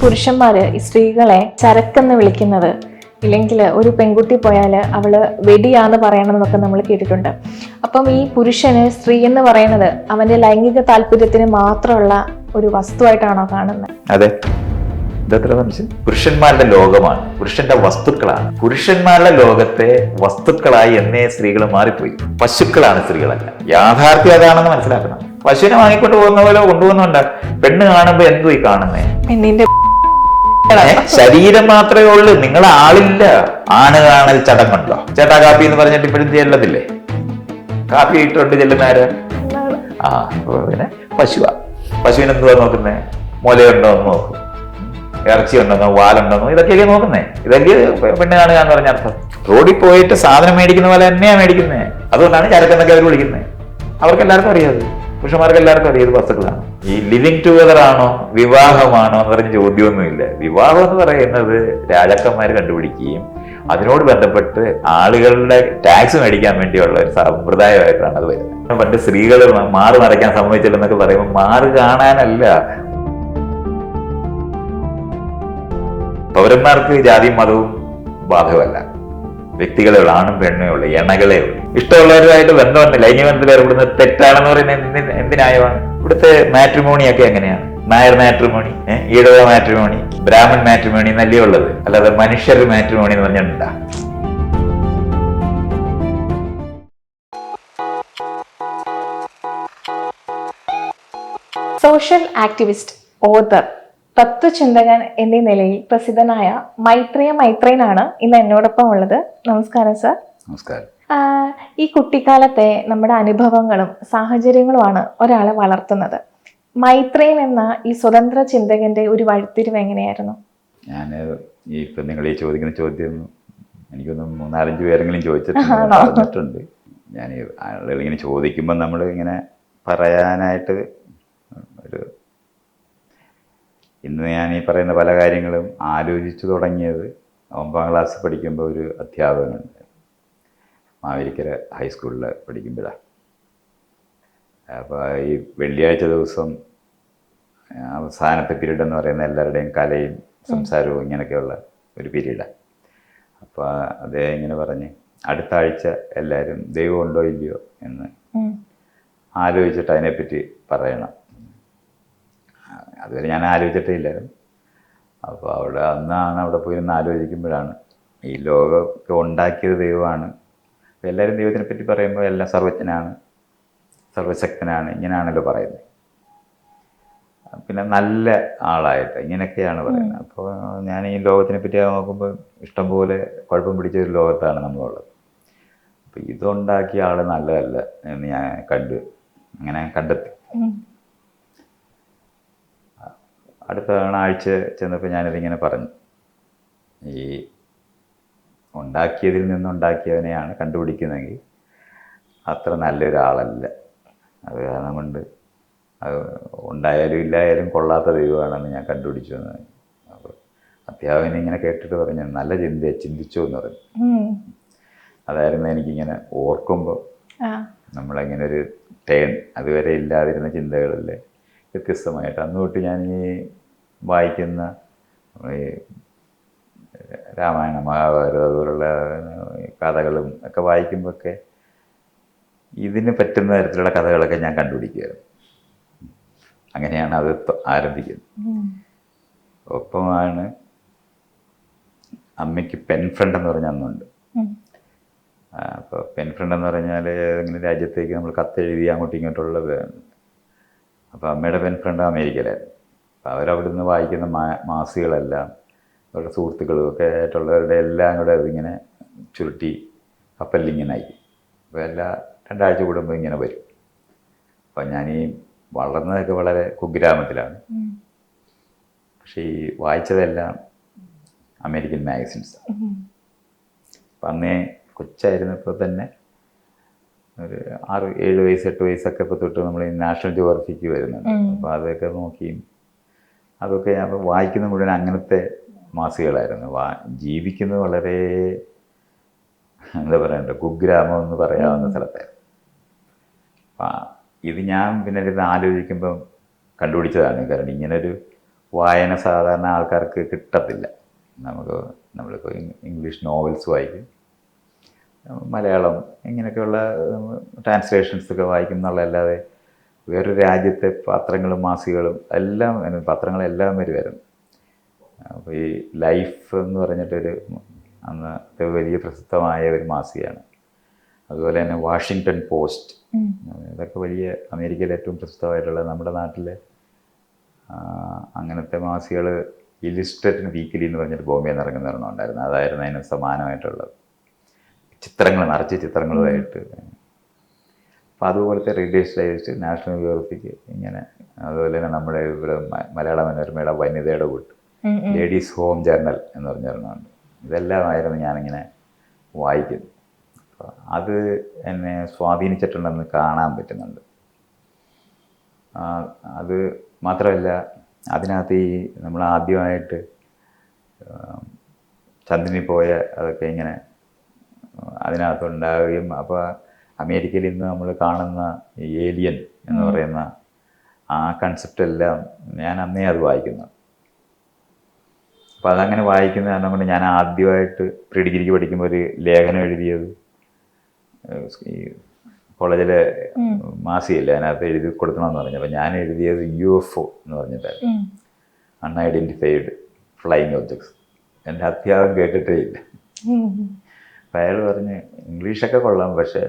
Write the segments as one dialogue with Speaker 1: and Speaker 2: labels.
Speaker 1: പുരുഷന്മാര് ഈ സ്ത്രീകളെ ചരക്കെന്ന് വിളിക്കുന്നത്, ഇല്ലെങ്കിൽ ഒരു പെൺകുട്ടി പോയാൽ അവള് വെടിയാന്ന് പറയണമെന്നൊക്കെ നമ്മൾ കേട്ടിട്ടുണ്ട്. അപ്പം ഈ പുരുഷന് സ്ത്രീ എന്ന് പറയുന്നത് അവന്റെ ലൈംഗിക താല്പര്യത്തിന് മാത്രമുള്ള ഒരു വസ്തുവായിട്ടാണോ കാണുന്നത്?
Speaker 2: അതെ, ഇതത്ര സംശയം. പുരുഷന്മാരുടെ ലോകമാണ്, പുരുഷന്റെ വസ്തുക്കളാണ്. പുരുഷന്മാരുടെ ലോകത്തെ വസ്തുക്കളായി എന്നേ സ്ത്രീകൾ മാറിപ്പോയി. പശുക്കളാണ് സ്ത്രീകളല്ല. യാഥാർത്ഥ്യം അതാണെന്ന് മനസ്സിലാക്കണം. പശുവിനെ വാങ്ങിക്കൊണ്ട് പോകുന്ന പോലെ കൊണ്ടുപോകുന്നുണ്ട്. പെണ്ണ് കാണുമ്പോ എന്തോ ഈ കാണുന്നേ?
Speaker 1: പെണ്ണിന്റെ
Speaker 2: ശരീരം മാത്രമേ ഉള്ളൂ, നിങ്ങളെ ആളില്ല. ആണ് കാണൽ ചടങ്ങുണ്ടോ? ചേട്ടാ കാപ്പി എന്ന് പറഞ്ഞിട്ട് ഇപ്പോഴും ചെല്ലത്തില്ലേ? കാപ്പി ഇട്ടുകൊണ്ട് ചെല്ലുന്നാര്? ആ, പിന്നെ പശുവാ. പശുവിന് എന്തുവാ നോക്കുന്നേ? മുലയുണ്ടോ എന്ന് നോക്കും, ഇറച്ചി ഉണ്ടെന്നോ വാലുണ്ടെന്നോ, ഇതൊക്കെയല്ലേ നോക്കുന്നേ. ഇതൊക്കെ പെണ്ണ് കാണുക എന്ന് പറഞ്ഞ അർത്ഥം. റോഡിൽ പോയിട്ട് സാധനം മേടിക്കുന്ന പോലെ തന്നെയാ മേടിക്കുന്നേ. അതുകൊണ്ടാണ് ചരക്കെന്നൊക്കെ അവർ വിളിക്കുന്നത്. അവർക്ക് എല്ലാവർക്കും അറിയാത്, പുരുഷന്മാർക്ക് എല്ലാവർക്കും അറിയാത് വസ്തുക്കളാണ്. ഈ ലിവിങ് ടുഗദർ ആണോ വിവാഹമാണോ എന്ന് പറഞ്ഞ ചോദ്യമൊന്നുമില്ല. വിവാഹം എന്ന് പറയുന്നത് രാജാക്കന്മാർ കണ്ടുപിടിക്കുകയും അതിനോട് ബന്ധപ്പെട്ട് ആളുകളുടെ ടാക്സ് മേടിക്കാൻ വേണ്ടിയുള്ള ഒരു സമ്പ്രദായമായിട്ടാണ് അത് വരുന്നത്. പണ്ട് സ്ത്രീകൾ മാറ് മറയ്ക്കാൻ സമ്മതിച്ചില്ലെന്നൊക്കെ പറയുമ്പോൾ മാറ് കാണാനല്ല. പൗരന്മാർക്ക് ജാതിയും മതവും ബാധകമല്ല. വ്യക്തികളെ ഉള്ളു, ആണും പെണ്ണേ ഉള്ളു, എണകളെ ഉള്ളു. ഇഷ്ടമുള്ളവരുമായിട്ട് ബന്ധമുണ്ട്. ലൈംഗിക ബന്ധത്തിൽ ഏർപ്പെടുന്നത് തെറ്റാണെന്ന് പറയുന്നത് എന്തിനായവാണ്? ഇവിടുത്തെ മാട്രിമോണിയൊക്കെ എങ്ങനെയാണ്? Nair matrimony, Ezhava matrimony, Brahmin matrimony എന്നല്ലേ ഉള്ളത്. അല്ലാതെ മനുഷ്യർ മാട്രിമോണി എന്ന് പറഞ്ഞിട്ടുണ്ടാ?
Speaker 1: സോഷ്യൽ ആക്ടിവിസ്റ്റ്, ഓതർ, തത്വചിന്തകൻ എന്നീ നിലയിൽ പ്രസിദ്ധനായ മൈത്രേയ മൈത്രേയനാണ് ഇന്ന് എന്നോടൊപ്പം ഉള്ളത്. നമസ്കാരം സർ.
Speaker 2: നമസ്കാരം.
Speaker 1: ഈ കുട്ടിക്കാലത്തെ നമ്മുടെ അനുഭവങ്ങളും സാഹചര്യങ്ങളുമാണ് ഒരാളെ വളർത്തുന്നത്. മൈത്രേയൻ എന്ന ഈ സ്വതന്ത്ര ചിന്തകന്റെ ഒരു വഴിത്തിരിവ് എങ്ങനെയായിരുന്നു?
Speaker 2: ഞാൻ ഇപ്പൊ നിങ്ങൾ ഈ ചോദിക്കുന്ന ചോദ്യം എനിക്കൊന്ന് 3-4-5 പേരെങ്കിലും ചോദിച്ചിട്ടുണ്ട്. ഞാൻ ആളുകൾ ഇങ്ങനെ ചോദിക്കുമ്പോൾ നമ്മൾ ഇങ്ങനെ പറയാനായിട്ട് ഒരു, ഇന്ന് ഞാൻ ഈ പറയുന്ന പല കാര്യങ്ങളും ആലോചിച്ചു തുടങ്ങിയത് 9ാം ക്ലാസ് പഠിക്കുമ്പോൾ ഒരു അധ്യാപകനുണ്ട്, മാവേലിക്കര ഹൈസ്കൂളിൽ പഠിക്കുമ്പോഴാണ്. അപ്പോൾ ഈ വെള്ളിയാഴ്ച ദിവസം അവസാനത്തെ പീരീഡ് എന്ന് പറയുന്ന എല്ലാവരുടെയും കലയും സംസാരവും ഇങ്ങനെയൊക്കെയുള്ള ഒരു പീരീഡാണ്. അപ്പോൾ അദ്ദേഹം ഇങ്ങനെ പറഞ്ഞ്, അടുത്ത ആഴ്ച എല്ലാവരും ദൈവം ഉണ്ടോ ഇല്ലയോ എന്ന് ആലോചിച്ചിട്ട് അതിനെപ്പറ്റി പറയണം. അതുവരെ ഞാൻ ആലോചിച്ചിട്ടേ ഇല്ലായിരുന്നു. അപ്പോൾ അന്നാണ് അവിടെ പോയിരുന്ന് ആലോചിക്കുമ്പോഴാണ് ഈ ലോകമൊക്കെ ഉണ്ടാക്കിയത് ദൈവമാണ്. അപ്പോൾ എല്ലാവരും ദൈവത്തിനെ പറ്റി പറയുമ്പോൾ എല്ലാം സർവജ്ഞനാണ്, സർവശക്തനാണ്, ഇങ്ങനെയാണല്ലോ പറയുന്നത്. പിന്നെ നല്ല ആളായിട്ട് ഇങ്ങനെയൊക്കെയാണ് പറയുന്നത്. അപ്പോൾ ഞാൻ ഈ ലോകത്തിനെ പറ്റി നോക്കുമ്പോൾ ഇഷ്ടംപോലെ കുഴപ്പം പിടിച്ച ഒരു ലോകത്താണ് നമ്മളുള്ളത്. അപ്പോൾ ഇതുണ്ടാക്കിയ ആൾ നല്ലതല്ല എന്ന് ഞാൻ അങ്ങനെ കണ്ടെത്തി. അടുത്ത ആഴ്ച ചെന്നപ്പോൾ ഞാനിതിങ്ങനെ പറഞ്ഞു, ഈ ഉണ്ടാക്കിയതിൽ നിന്നുണ്ടാക്കിയവനെയാണ് കണ്ടുപിടിക്കുന്നതെങ്കിൽ അത്ര നല്ലൊരാളല്ല. അത് കാരണം കൊണ്ട് അത് ഉണ്ടായാലും ഇല്ലായാലും കൊള്ളാത്ത ദൈവമാണെന്ന് ഞാൻ കണ്ടുപിടിച്ചു എന്ന്. അപ്പോൾ അധ്യാപകൻ ഇങ്ങനെ കേട്ടിട്ട് പറഞ്ഞു, നല്ല ചിന്തിച്ചു എന്ന് പറഞ്ഞു. അതായിരുന്നു എനിക്കിങ്ങനെ ഓർക്കുമ്പോൾ നമ്മളെങ്ങനെ ഒരു ടേൺ, അതുവരെ ഇല്ലാതിരുന്ന ചിന്തകളല്ലേ വ്യത്യസ്തമായിട്ട്. അന്ന് തൊട്ട് ഞാൻ ഈ വായിക്കുന്ന ഈ രാമായണ മഹാഭാരതം അതുപോലുള്ള കഥകളും ഒക്കെ വായിക്കുമ്പോഴൊക്കെ ഇതിന് പറ്റുന്ന തരത്തിലുള്ള കഥകളൊക്കെ ഞാൻ കണ്ടുപിടിക്കുകയായിരുന്നു. അങ്ങനെയാണ് അത് ആരംഭിക്കുന്നത്. ഒപ്പമാണ് അമ്മയ്ക്ക് പെൻ ഫ്രണ്ട് എന്ന് പറഞ്ഞ അന്നുണ്ട്. അപ്പോൾ പെൻ ഫ്രണ്ട് എന്ന് പറഞ്ഞാൽ ഏതെങ്കിലും രാജ്യത്തേക്ക് നമ്മൾ കത്തെഴുതി അങ്ങോട്ടും ഇങ്ങോട്ടുള്ള. അപ്പോൾ അമ്മയുടെ പെൻ ഫ്രണ്ട് അമേരിക്കയിലായിരുന്നു. അപ്പോൾ അവരവിടുന്ന് വായിക്കുന്ന മാസികളെല്ലാം അവരുടെ സുഹൃത്തുക്കളും ഒക്കെ ആയിട്ടുള്ളവരുടെ എല്ലാം കൂടെ അതിങ്ങനെ ചുരുട്ടി കപ്പലിലിങ്ങനെ അയക്കും. അപ്പോൾ എല്ലാ 2 ആഴ്ച കൂടുമ്പോൾ ഇങ്ങനെ വരും. അപ്പോൾ ഞാൻ ഈ വളർന്നതൊക്കെ വളരെ കുഗ്രാമത്തിലാണ്. പക്ഷേ ഈ വായിച്ചതെല്ലാം അമേരിക്കൻ മാഗസിൻസ്. അപ്പം അന്നേ കൊച്ചായിരുന്നപ്പോൾ തന്നെ ഒരു 6-7 വയസ്സ് 8 വയസ്സൊക്കെ ഇപ്പോൾ തൊട്ട് നമ്മൾ ഈ നാഷണൽ ജിയോഗ്രഫിക്ക് വരുന്നുണ്ട്. അപ്പോൾ അതൊക്കെ നോക്കിയും അതൊക്കെ ഞാൻ വായിക്കുന്ന മുഴുവൻ അങ്ങനത്തെ മാസികകളായിരുന്നു. ജീവിക്കുന്നത് വളരെ എന്താ പറയണ്ട കുഗ്രാമം എന്ന് പറയാവുന്ന സ്ഥലത്തായിരുന്നു. അപ്പം ഇത് ഞാൻ പിന്നെ ഇത് ആലോചിക്കുമ്പം കണ്ടുപിടിച്ചതാണ്. കാരണം ഇങ്ങനൊരു വായന സാധാരണ ആൾക്കാർക്ക് കിട്ടത്തില്ല. നമ്മളിപ്പോൾ ഇംഗ്ലീഷ് നോവൽസ് വായിക്കും, മലയാളം ഇങ്ങനെയൊക്കെയുള്ള ട്രാൻസ്ലേഷൻസൊക്കെ വായിക്കും എന്നുള്ളതല്ലാതെ വേറൊരു രാജ്യത്തെ പത്രങ്ങളും മാസികകളും എല്ലാം പത്രങ്ങളെല്ലാം വരുമായിരുന്നു. അപ്പോൾ ഈ ലൈഫ് എന്ന് പറഞ്ഞിട്ടൊരു അന്നത്തെ വലിയ പ്രസിദ്ധമായ ഒരു മാസികയാണ്. അതുപോലെ തന്നെ വാഷിങ്ടൺ പോസ്റ്റ്, ഇതൊക്കെ വലിയ അമേരിക്കയിലെ ഏറ്റവും പ്രസിദ്ധമായിട്ടുള്ള, നമ്മുടെ നാട്ടിലെ അങ്ങനത്തെ മാസികകൾ ഇല്ലുസ്ട്രേറ്റഡ് വീക്കിലി എന്ന് പറഞ്ഞിട്ട് ബോംബെ ഇറങ്ങുന്ന ഒരെണ്ണം ഉണ്ടായിരുന്നു. അതായിരുന്നു അതിന് സമാനമായിട്ടുള്ളത്, ചിത്രങ്ങൾ നിറച്ച് ചിത്രങ്ങളുമായിട്ട്. അപ്പോൾ അതുപോലത്തെ റീഡേഴ്സ് ഡൈജസ്റ്റ്, നാഷണൽ ജിയോഗ്രഫിക്ക് ഇങ്ങനെ, അതുപോലെ തന്നെ നമ്മുടെ ഇവിടെ മലയാള മനോരമയുടെ വനിതയുടെ കൂട്ട്, ലേഡീസ് ഹോം ജേർണൽ എന്ന് പറഞ്ഞൊരെണ്ണമുണ്ട്. ഇതെല്ലാമായിരുന്നു ഞാനിങ്ങനെ വായിക്കുന്നത്. അപ്പോൾ അത് എന്നെ സ്വാധീനിച്ചിട്ടുണ്ടെന്ന് കാണാൻ പറ്റുന്നുണ്ട്. അത് മാത്രമല്ല, അതിനകത്ത് ഈ നമ്മൾ ആദ്യമായിട്ട് ചന്ദ്രനിൽ പോയ അതൊക്കെ ഇങ്ങനെ അതിനകത്തുണ്ടാവുകയും, അപ്പോൾ അമേരിക്കയിൽ ഇന്ന് നമ്മൾ കാണുന്ന ഈ ഏലിയൻ എന്ന് പറയുന്ന ആ കൺസെപ്റ്റെല്ലാം ഞാൻ അന്നേ അത് വായിക്കുന്നു. അപ്പോൾ അതങ്ങനെ വായിക്കുന്ന കാരണം കൊണ്ട് ഞാൻ ആദ്യമായിട്ട് പ്രീ ഡിഗ്രിക്ക് പഠിക്കുമ്പോൾ ഒരു ലേഖനം എഴുതിയത് ഈ കോളേജിലെ മാസികയില്ല, അതിനകത്ത് എഴുതി കൊടുക്കണമെന്ന് പറഞ്ഞു. അപ്പോൾ ഞാൻ എഴുതിയത് UFO എന്ന് പറഞ്ഞിട്ടായിരുന്നു, അൺഐഡൻറ്റിഫൈഡ് ഫ്ലൈയിങ് ഒബ്ജക്ട്സ്. എൻ്റെ അധ്യാപകം കേട്ടിട്ടേ ഇല്ല. അപ്പോൾ അയാൾ പറഞ്ഞ് ഇംഗ്ലീഷൊക്കെ കൊള്ളാം, പക്ഷേ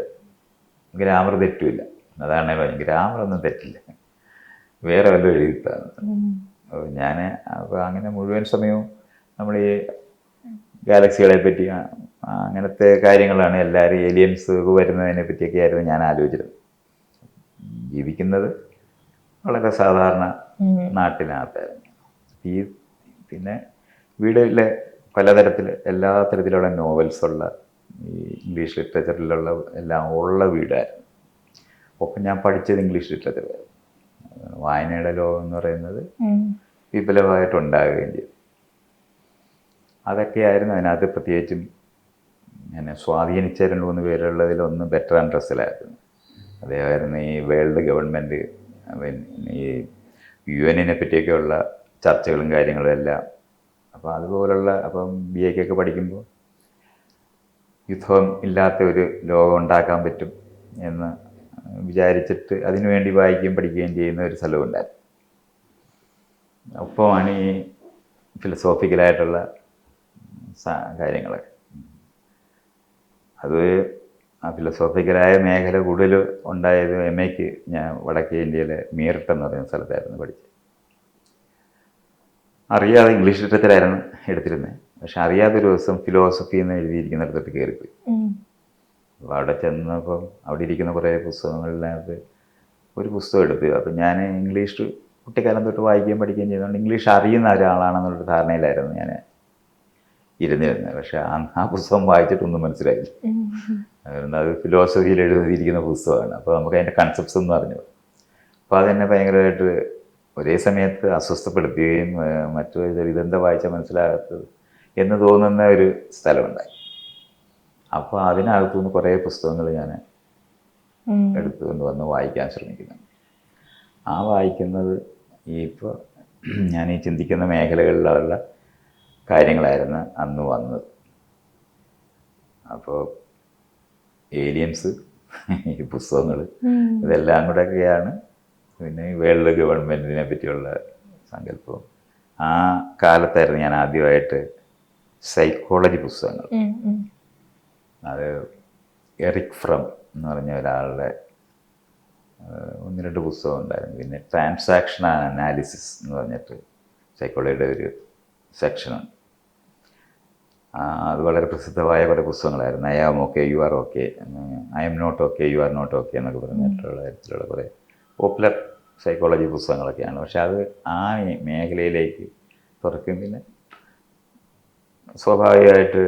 Speaker 2: ഗ്രാമർ തെറ്റുമില്ല. അതാണ് പറഞ്ഞു, ഗ്രാമറൊന്നും തെറ്റില്ല, വേറെ വല്ലതും എഴുതിത്താണ്. അപ്പോൾ ഞാൻ അപ്പോൾ അങ്ങനെ മുഴുവൻ സമയവും നമ്മൾ ഈ ഗാലക്സികളെ പറ്റി അങ്ങനത്തെ കാര്യങ്ങളാണ്, എല്ലാവരും ഏലിയൻസ് വരുന്നതിനെ പറ്റിയൊക്കെ ആയിരുന്നു ഞാൻ ആലോചിച്ചത്. ജീവിക്കുന്നത് വളരെ സാധാരണ നാട്ടിനകത്തായിരുന്നു. പിന്നെ വീടിലെ പലതരത്തിൽ എല്ലാ തരത്തിലുള്ള നോവൽസുള്ള, ഈ ഇംഗ്ലീഷ് ലിറ്ററേച്ചറിലുള്ള എല്ലാം ഉള്ള വീടായിരുന്നു. ഒപ്പം ഞാൻ പഠിച്ചത് ഇംഗ്ലീഷ് ലിറ്ററേച്ചറായിരുന്നു. വായനയുടെ ലോകം എന്ന് പറയുന്നത് വിപുലമായിട്ടുണ്ടാകുകയും ചെയ്തു. അതൊക്കെയായിരുന്നു അതിനകത്ത്. പ്രത്യേകിച്ചും എന്നെ സ്വാധീനിച്ച 2-3 പേരുള്ളതിലൊന്ന് ബെർട്രാൻഡ് റസ്സലായിരുന്നു. അദ്ദേഹമായിരുന്നു ഈ വേൾഡ് ഗവൺമെൻറ്, ഈ UN പറ്റിയൊക്കെയുള്ള ചർച്ചകളും കാര്യങ്ങളും എല്ലാം. അപ്പോൾ അതുപോലുള്ള, അപ്പം BA ക്കൊക്കെ പഠിക്കുമ്പോൾ യുദ്ധം ഇല്ലാത്ത ഒരു ലോകം ഉണ്ടാക്കാൻ പറ്റും എന്ന് വിചാരിച്ചിട്ട് അതിനുവേണ്ടി വായിക്കുകയും പഠിക്കുകയും ചെയ്യുന്ന ഒരു സ്ഥലമുണ്ടായിരുന്നു. ഒപ്പമാണ് ഈ ഫിലോസോഫിക്കലായിട്ടുള്ള കാര്യങ്ങളൊക്കെ. അത് ആ ഫിലോസോഫിക്കലായ മേഖല കൂടുതൽ ഉണ്ടായത് MAക്ക് ഞാൻ വടക്കേ ഇന്ത്യയിലെ മീററ്റ് എന്ന് പറയുന്ന സ്ഥലത്തായിരുന്നു പഠിച്ചത്. അറിയാതെ ഇംഗ്ലീഷ് ലിറ്ററേച്ചറായിരുന്നു എടുത്തിരുന്നത്, പക്ഷെ അറിയാത്തൊരു ദിവസം ഫിലോസഫി എന്ന് എഴുതിയിരിക്കുന്നിടത്തോട്ട് കയറിപ്പോയി. അപ്പോൾ അവിടെ ചെന്നപ്പം അവിടെ ഇരിക്കുന്ന കുറേ പുസ്തകങ്ങളിനകത്ത് ഒരു പുസ്തകം എടുത്തു. അപ്പം ഞാൻ ഇംഗ്ലീഷ് കുട്ടിക്കാലം തൊട്ട് വായിക്കുകയും പഠിക്കുകയും ചെയ്തുകൊണ്ട് ഇംഗ്ലീഷ് അറിയുന്ന ഒരാളാണെന്നുള്ളൊരു ധാരണയിലായിരുന്നു ഞാൻ ഇരുന്നിരുന്നത്. പക്ഷെ ആ പുസ്തകം വായിച്ചിട്ടൊന്നും മനസ്സിലായില്ല. അത് ഫിലോസഫിയിൽ എഴുതിയിരിക്കുന്ന പുസ്തകമാണ്. അപ്പോൾ നമുക്ക് അതിൻ്റെ കൺസെപ്റ്റ്സ് ഒന്നും അറിഞ്ഞു. അപ്പോൾ അതെന്നെ ഭയങ്കരമായിട്ട് ഒരേ സമയത്ത് അസ്വസ്ഥപ്പെടുത്തുകയും മറ്റൊരു ഇതെന്താ വായിച്ചാൽ മനസ്സിലാകാത്തത് എന്ന് തോന്നുന്ന ഒരു സ്ഥലമുണ്ടായി. അപ്പോൾ അതിനകത്തുനിന്ന് കുറേ പുസ്തകങ്ങൾ ഞാൻ എടുത്തുകൊണ്ട് വന്ന് വായിക്കാൻ ശ്രമിക്കുന്നുണ്ട്. ആ വായിക്കുന്നത് ഇപ്പോൾ ഞാൻ ഈ ചിന്തിക്കുന്ന മേഖലകളിലുള്ള കാര്യങ്ങളായിരുന്നു അന്ന് വന്നത്. അപ്പോൾ ഏലിയൻസ്, ഈ പുസ്തകങ്ങൾ, ഇതെല്ലാം കൂടെയൊക്കെയാണ്. പിന്നെ വേൾഡ് ഗവൺമെൻറ്റിനെ പറ്റിയുള്ള സങ്കല്പവും. ആ കാലത്തായിരുന്നു ഞാൻ ആദ്യമായിട്ട് സൈക്കോളജി പുസ്തകങ്ങൾ, അത് എറിക് ഫ്രം എന്ന് പറഞ്ഞ ഒരാളുടെ 1-2 പുസ്തകം ഉണ്ടായിരുന്നു. പിന്നെ ട്രാൻസാക്ഷൻ അനാലിസിസ് എന്ന് പറഞ്ഞിട്ട് സൈക്കോളജിയുടെ ഒരു സെക്ഷനുണ്ട്. അത് വളരെ പ്രസിദ്ധമായ കുറേ പുസ്തകങ്ങളായിരുന്നു. I am okay, you are okay, I am not okay, you are not okay എന്നൊക്കെ പറഞ്ഞിട്ടുള്ള തരത്തിലുള്ള കുറേ പോപ്പുലർ സൈക്കോളജി പുസ്തകങ്ങളൊക്കെയാണ്. പക്ഷെ അത് ആ മേഖലയിലേക്ക് തുറക്കും. പിന്നെ സ്വാഭാവികമായിട്ട്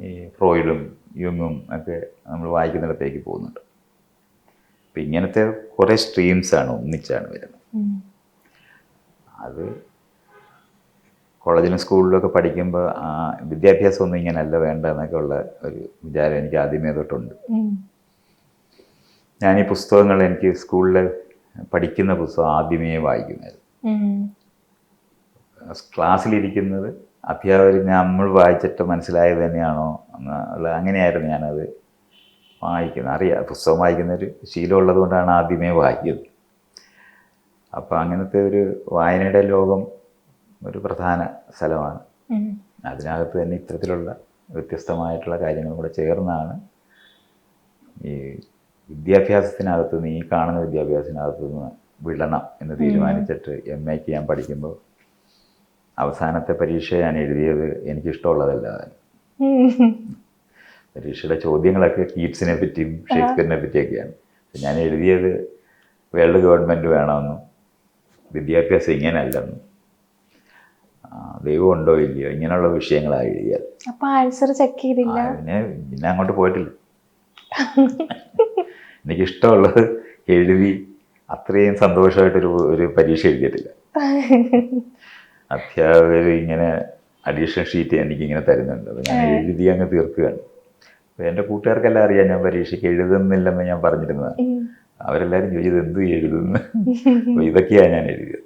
Speaker 2: ഈ ഫ്രോയിഡും യുങ്ങും ഒക്കെ നമ്മൾ വായിക്കുന്നിടത്തേക്ക് പോകുന്നുണ്ട്. അപ്പം ഇങ്ങനത്തെ കുറേ സ്ട്രീംസാണ് ഒന്നിച്ചാണ് വരുന്നത്. അത് കോളേജിലും സ്കൂളിലൊക്കെ പഠിക്കുമ്പോൾ വിദ്യാഭ്യാസം ഒന്നും ഇങ്ങനെയല്ല വേണ്ട എന്നൊക്കെ ഉള്ള ഒരു വിചാരം എനിക്ക് ആദ്യമേ തൊട്ടുണ്ട്. ഞാൻ ഈ പുസ്തകങ്ങൾ എനിക്ക് സ്കൂളിൽ പഠിക്കുന്ന പുസ്തകം ആദ്യമേ വായിക്കുമായിരുന്നു. ക്ലാസ്സിലിരിക്കുന്നത് അധ്യാപകർ നമ്മൾ വായിച്ചിട്ട് മനസ്സിലായത് തന്നെയാണോ ഉള്ള അങ്ങനെയായിരുന്നു ഞാനത് വായിക്കുന്നത്. അറിയാം, പുസ്തകം വായിക്കുന്നൊരു ശീലമുള്ളത് കൊണ്ടാണ് ആദ്യമേ വായിക്കുന്നത്. അപ്പോൾ അങ്ങനത്തെ ഒരു വായനയുടെ ലോകം ഒരു പ്രധാന സ്ഥലമാണ്. അതിനകത്ത് തന്നെ ഇത്തരത്തിലുള്ള വ്യത്യസ്തമായിട്ടുള്ള കാര്യങ്ങളും കൂടെ ചേർന്നാണ് ഈ വിദ്യാഭ്യാസത്തിനകത്ത് നിന്ന്, ഈ കാണുന്ന വിദ്യാഭ്യാസത്തിനകത്ത് നിന്ന് വിടണം എന്ന് തീരുമാനിച്ചിട്ട് MAക്ക് ഞാൻ പഠിക്കുമ്പോൾ അവസാനത്തെ പരീക്ഷ ഞാൻ എഴുതിയത് എനിക്കിഷ്ടമുള്ളതല്ല. പരീക്ഷയുടെ ചോദ്യങ്ങളൊക്കെ കീറ്റ്സിനെ പറ്റിയും ഷേക്സ്പിയറിനെ പറ്റിയൊക്കെയാണ്. ഞാൻ എഴുതിയത് വേൾഡ് ഗവൺമെൻറ് വേണമെന്നും വിദ്യാഭ്യാസം ഇങ്ങനെയല്ലെന്നും ദൈവം ഉണ്ടോ ഇല്ലയോ ഇങ്ങനെയുള്ള വിഷയങ്ങളാണ് എഴുതിയത്.
Speaker 1: അപ്പോൾ ആൻസർ ചെക്ക് ചെയ്തില്ല?
Speaker 2: പിന്നെ അങ്ങോട്ട് പോയിട്ടില്ല. എനിക്കിഷ്ടമുള്ളത് എഴുതി അത്രയും സന്തോഷമായിട്ടൊരു പരീക്ഷ എഴുതിയിട്ടില്ല. അധ്യാപകർ ഇങ്ങനെ അഡീഷണൽ ഷീറ്റ് എനിക്കിങ്ങനെ തരുന്നുണ്ട്. അപ്പോൾ ഞാൻ എഴുതി അങ്ങ് തീർക്കുകയാണ്. അപ്പോൾ എൻ്റെ കൂട്ടുകാർക്കെല്ലാം അറിയാം ഞാൻ പരീക്ഷയ്ക്ക് എഴുതുന്നില്ലെന്ന് ഞാൻ പറഞ്ഞിരുന്നതാണ്. അവരെല്ലാവരും ചോദിച്ചത് എന്ത് എഴുതുന്നു. അപ്പോൾ ഇതൊക്കെയാണ് ഞാൻ എഴുതിയത്.